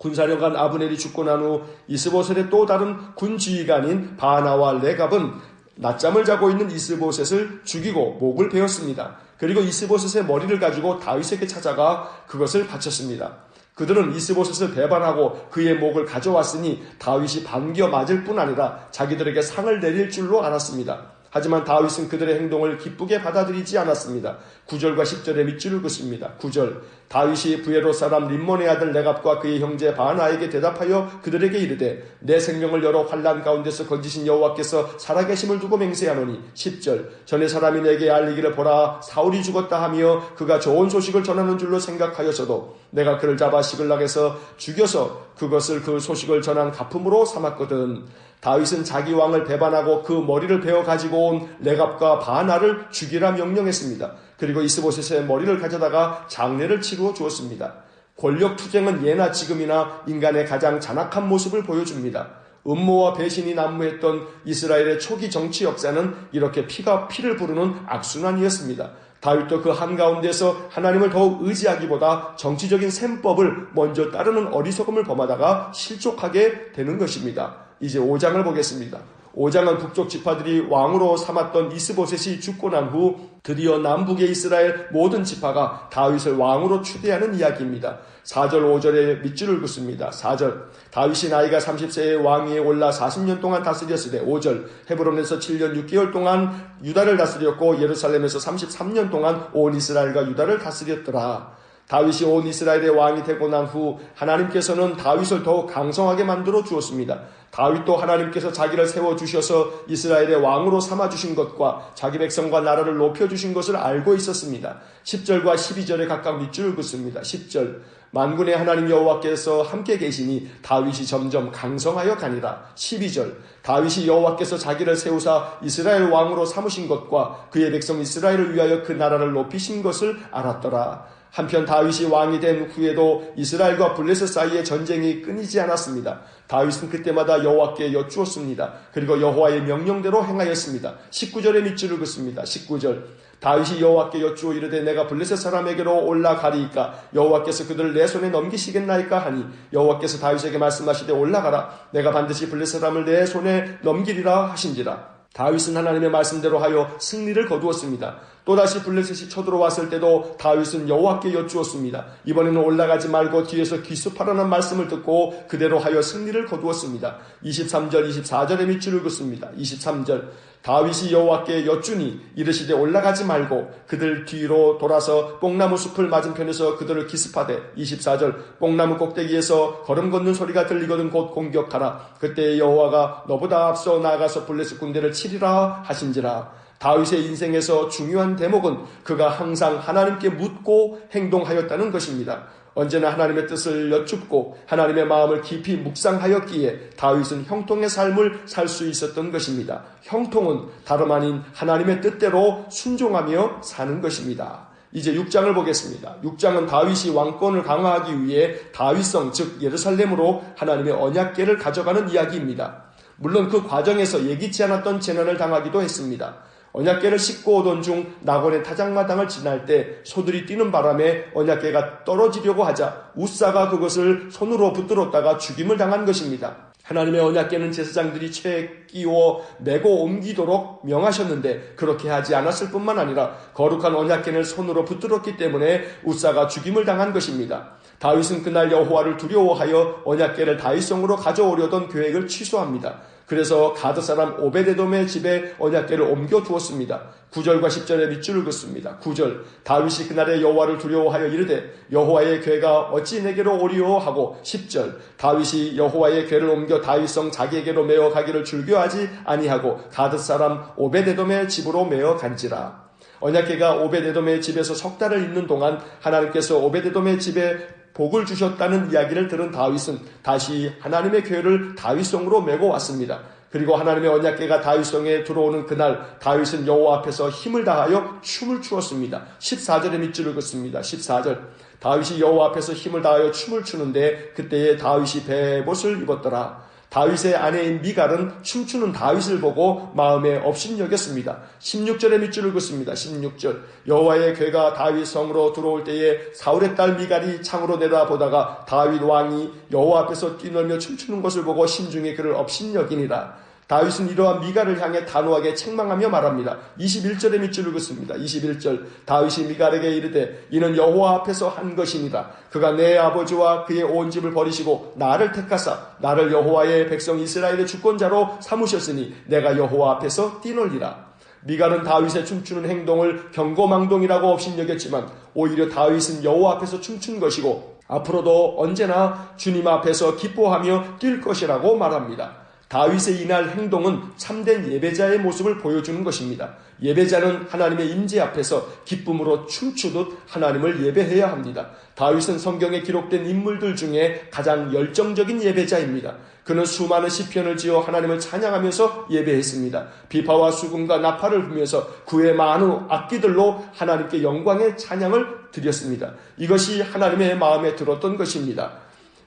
군사령관 아브넬이 죽고 난 후 이스보셋의 또 다른 군지휘관인 바나와 레갑은 낮잠을 자고 있는 이스보셋을 죽이고 목을 베었습니다. 그리고 이스보셋의 머리를 가지고 다윗에게 찾아가 그것을 바쳤습니다. 그들은 이스보셋을 배반하고 그의 목을 가져왔으니 다윗이 반겨 맞을 뿐 아니라 자기들에게 상을 내릴 줄로 알았습니다. 하지만 다윗은 그들의 행동을 기쁘게 받아들이지 않았습니다. 9절과 10절의 밑줄을 긋습니다. 9절 다윗이 부에롯 사람 림몬의 아들 레갑과 그의 형제 바나에게 대답하여 그들에게 이르되 내 생명을 여러 환난 가운데서 건지신 여호와께서 살아계심을 두고 맹세하노니 10절 전에 사람이 내게 알리기를 보라 사울이 죽었다 하며 그가 좋은 소식을 전하는 줄로 생각하여서도 내가 그를 잡아 시글락에서 죽여서 그것을 그 소식을 전한 가품으로 삼았거든. 다윗은 자기 왕을 배반하고 그 머리를 베어 가지고 온 레갑과 바나를 죽이라 명령했습니다. 그리고 이스보셋의 머리를 가져다가 장례를 치루어 주었습니다. 권력 투쟁은 예나 지금이나 인간의 가장 잔악한 모습을 보여줍니다. 음모와 배신이 난무했던 이스라엘의 초기 정치 역사는 이렇게 피가 피를 부르는 악순환이었습니다. 다윗도 그 한가운데서 하나님을 더욱 의지하기보다 정치적인 셈법을 먼저 따르는 어리석음을 범하다가 실족하게 되는 것입니다. 이제 5장을 보겠습니다. 5장은 북쪽 지파들이 왕으로 삼았던 이스보셋이 죽고 난 후 드디어 남북의 이스라엘 모든 지파가 다윗을 왕으로 추대하는 이야기입니다. 4절 5절에 밑줄을 긋습니다. 4절 다윗이 나이가 30세의 왕위에 올라 40년 동안 다스렸으되 5절 헤브론에서 7년 6개월 동안 유다를 다스렸고 예루살렘에서 33년 동안 온 이스라엘과 유다를 다스렸더라. 다윗이 온 이스라엘의 왕이 되고 난 후 하나님께서는 다윗을 더욱 강성하게 만들어 주었습니다. 다윗도 하나님께서 자기를 세워주셔서 이스라엘의 왕으로 삼아주신 것과 자기 백성과 나라를 높여주신 것을 알고 있었습니다. 10절과 12절에 각각 밑줄을 긋습니다. 10절 만군의 하나님 여호와께서 함께 계시니 다윗이 점점 강성하여 가니라. 12절 다윗이 여호와께서 자기를 세우사 이스라엘 왕으로 삼으신 것과 그의 백성 이스라엘을 위하여 그 나라를 높이신 것을 알았더라. 한편 다윗이 왕이 된 후에도 이스라엘과 블레셋 사이의 전쟁이 끊이지 않았습니다. 다윗은 그때마다 여호와께 여쭈었습니다. 그리고 여호와의 명령대로 행하였습니다. 19절의 밑줄을 긋습니다. 19절 다윗이 여호와께 여쭈어 이르되 내가 블레셋 사람에게로 올라가리이까 여호와께서 그들을 내 손에 넘기시겠나이까 하니 여호와께서 다윗에게 말씀하시되 올라가라 내가 반드시 블레셋 사람을 내 손에 넘기리라 하신지라. 다윗은 하나님의 말씀대로 하여 승리를 거두었습니다. 또다시 블레셋이 쳐들어왔을 때도 다윗은 여호와께 여쭈었습니다. 이번에는 올라가지 말고 뒤에서 기습하라는 말씀을 듣고 그대로 하여 승리를 거두었습니다. 23절 24절의 밑줄을 긋습니다. 23절 다윗이 여호와께 여쭈니 이르시되 올라가지 말고 그들 뒤로 돌아서 뽕나무 숲을 맞은편에서 그들을 기습하되 24절 뽕나무 꼭대기에서 걸음 걷는 소리가 들리거든 곧 공격하라. 그때 여호와가 너보다 앞서 나아가서 블레셋 군대를 치리라 하신지라. 다윗의 인생에서 중요한 대목은 그가 항상 하나님께 묻고 행동하였다는 것입니다. 언제나 하나님의 뜻을 여쭙고 하나님의 마음을 깊이 묵상하였기에 다윗은 형통의 삶을 살 수 있었던 것입니다. 형통은 다름 아닌 하나님의 뜻대로 순종하며 사는 것입니다. 이제 6장을 보겠습니다. 6장은 다윗이 왕권을 강화하기 위해 다윗성 즉 예루살렘으로 하나님의 언약궤를 가져가는 이야기입니다. 물론 그 과정에서 예기치 않았던 재난을 당하기도 했습니다. 언약궤를 싣고 오던 중 나곤의 타작마당을 지날 때 소들이 뛰는 바람에 언약궤가 떨어지려고 하자 우사가 그것을 손으로 붙들었다가 죽임을 당한 것입니다. 하나님의 언약궤는 제사장들이 채에 끼워 메고 옮기도록 명하셨는데 그렇게 하지 않았을 뿐만 아니라 거룩한 언약궤를 손으로 붙들었기 때문에 우사가 죽임을 당한 것입니다. 다윗은 그날 여호와를 두려워하여 언약궤를 다윗성으로 가져오려던 계획을 취소합니다. 그래서 가드 사람 오베데돔의 집에 언약궤를 옮겨 두었습니다. 9절과 10절의 밑줄을 긋습니다. 9절 다윗이 그날의 여호와를 두려워하여 이르되 여호와의 궤가 어찌 내게로 오리오 하고 10절 다윗이 여호와의 궤를 옮겨 다윗성 자기에게로 메어 가기를 즐겨하지 아니하고 가드 사람 오베데돔의 집으로 메어 간지라. 언약궤가 오베데돔의 집에서 석 달을 있는 동안 하나님께서 오베데돔의 집에 복을 주셨다는 이야기를 들은 다윗은 다시 하나님의 궤를 다윗성으로 메고 왔습니다. 그리고 하나님의 언약궤가 다윗성에 들어오는 그날 다윗은 여호와 앞에서 힘을 다하여 춤을 추었습니다. 14절의 밑줄을 긋습니다. 14절 다윗이 여호와 앞에서 힘을 다하여 춤을 추는데 그때에 다윗이 베옷을 입었더라. 다윗의 아내인 미갈은 춤추는 다윗을 보고 마음에 업신여겼습니다. 16절의 밑줄을 긋습니다. 16절 여호와의 궤가 다윗 성으로 들어올 때에 사울의 딸 미갈이 창으로 내다보다가 다윗 왕이 여호와 앞에서 뛰놀며 춤추는 것을 보고 심중에 그를 업신여기니라. 다윗은 이러한 미갈을 향해 단호하게 책망하며 말합니다. 21절의 밑줄을 긋습니다. 21절 다윗이 미갈에게 이르되 이는 여호와 앞에서 한 것이니라. 그가 내 아버지와 그의 온 집을 버리시고 나를 택하사 나를 여호와의 백성 이스라엘의 주권자로 삼으셨으니 내가 여호와 앞에서 뛰놀리라. 미갈은 다윗의 춤추는 행동을 경고망동이라고 업신여겼지만 오히려 다윗은 여호와 앞에서 춤춘 것이고 앞으로도 언제나 주님 앞에서 기뻐하며 뛸 것이라고 말합니다. 다윗의 이날 행동은 참된 예배자의 모습을 보여주는 것입니다. 예배자는 하나님의 임재 앞에서 기쁨으로 춤추듯 하나님을 예배해야 합니다. 다윗은 성경에 기록된 인물들 중에 가장 열정적인 예배자입니다. 그는 수많은 시편을 지어 하나님을 찬양하면서 예배했습니다. 비파와 수금과 나팔을 불면서 그의 많은 악기들로 하나님께 영광의 찬양을 드렸습니다. 이것이 하나님의 마음에 들었던 것입니다.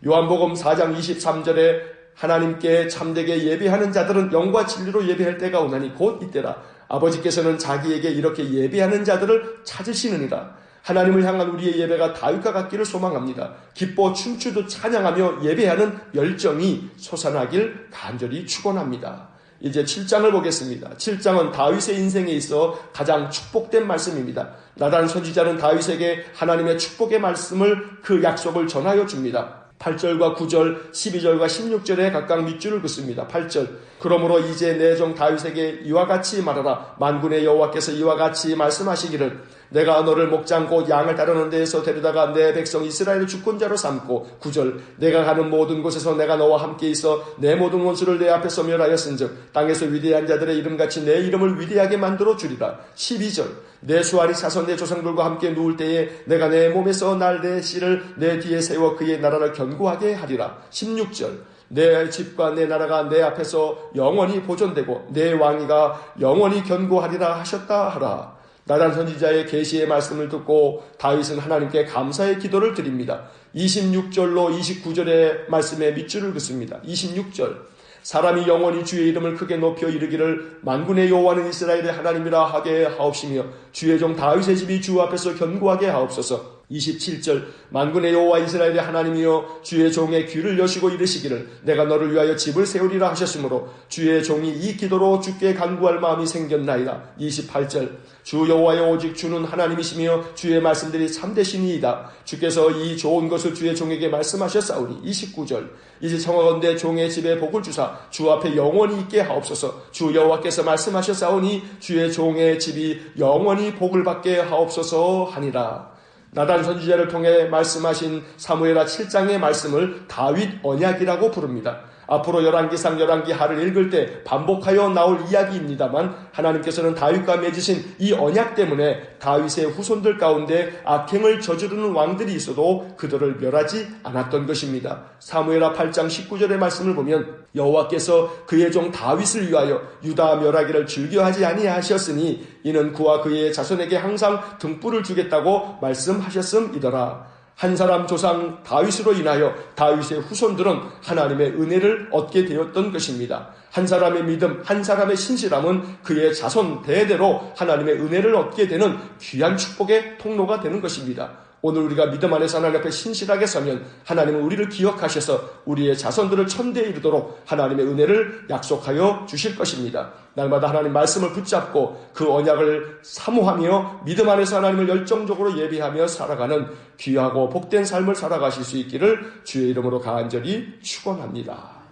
요한복음 4장 23절에 하나님께 참되게 예배하는 자들은 영과 진리로 예배할 때가 오나니 곧 이때라. 아버지께서는 자기에게 이렇게 예배하는 자들을 찾으시느니라. 하나님을 향한 우리의 예배가 다윗과 같기를 소망합니다. 기뻐 춤추듯 찬양하며 예배하는 열정이 솟아나길 간절히 축원합니다. 이제 7장을 보겠습니다. 7장은 다윗의 인생에 있어 가장 축복된 말씀입니다. 나단 선지자는 다윗에게 하나님의 축복의 말씀을 그 약속을 전하여 줍니다. 8절과 9절, 12절과 16절에 각각 밑줄을 긋습니다. 8절, 그러므로 이제 내 종 다윗에게 이와 같이 말하라. 만군의 여호와께서 이와 같이 말씀하시기를 내가 너를 목장 곧 양을 따르는 데에서 데려다가 내 백성 이스라엘을 주권자로 삼고 9절, 내가 가는 모든 곳에서 내가 너와 함께 있어 내 모든 원수를 내 앞에 소멸하였은즉 땅에서 위대한 자들의 이름같이 내 이름을 위대하게 만들어 주리라. 12절, 내 수아리 사선 내 조상들과 함께 누울 때에 내가 내 몸에서 날 내 씨를 내 뒤에 세워 그의 나라를 견고하게 하리라. 16절, 내 집과 내 나라가 내 앞에서 영원히 보존되고 내 왕위가 영원히 견고하리라 하셨다 하라. 나단 선지자의 계시의 말씀을 듣고 다윗은 하나님께 감사의 기도를 드립니다. 26절로 29절의 말씀에 밑줄을 긋습니다. 26절, 사람이 영원히 주의 이름을 크게 높여 이르기를 만군의 여호와는 이스라엘의 하나님이라 하게 하옵시며 주의 종 다윗의 집이 주 앞에서 견고하게 하옵소서. 27절, 만군의 여호와 이스라엘의 하나님이여 주의 종의 귀를 여시고 이르시기를 내가 너를 위하여 집을 세우리라 하셨으므로 주의 종이 이 기도로 주께 간구할 마음이 생겼나이다. 28절, 주 여호와여 오직 주는 하나님이시며 주의 말씀들이 참되시니이다. 주께서 이 좋은 것을 주의 종에게 말씀하셨사오니. 29절, 이제 청하건대 종의 집에 복을 주사 주 앞에 영원히 있게 하옵소서. 주 여호와께서 말씀하셨사오니 주의 종의 집이 영원히 복을 받게 하옵소서 하니라. 나단 선지자를 통해 말씀하신 사무엘하 7장의 말씀을 다윗 언약이라고 부릅니다. 앞으로 열왕기상 열왕기하를 읽을 때 반복하여 나올 이야기입니다만 하나님께서는 다윗과 맺으신 이 언약 때문에 다윗의 후손들 가운데 악행을 저지르는 왕들이 있어도 그들을 멸하지 않았던 것입니다. 사무엘하 8장 19절의 말씀을 보면 여호와께서 그의 종 다윗을 위하여 유다 멸하기를 즐겨하지 아니하셨으니 이는 그와 그의 자손에게 항상 등불을 주겠다고 말씀하셨음이더라. 한 사람 조상 다윗으로 인하여 다윗의 후손들은 하나님의 은혜를 얻게 되었던 것입니다. 한 사람의 믿음, 한 사람의 신실함은 그의 자손 대대로 하나님의 은혜를 얻게 되는 귀한 축복의 통로가 되는 것입니다. 오늘 우리가 믿음 안에서 하나님 앞에 신실하게 서면 하나님은 우리를 기억하셔서 우리의 자손들을 천대에 이르도록 하나님의 은혜를 약속하여 주실 것입니다. 날마다 하나님 말씀을 붙잡고 그 언약을 사모하며 믿음 안에서 하나님을 열정적으로 예배하며 살아가는 귀하고 복된 삶을 살아가실 수 있기를 주의 이름으로 간절히 축원합니다.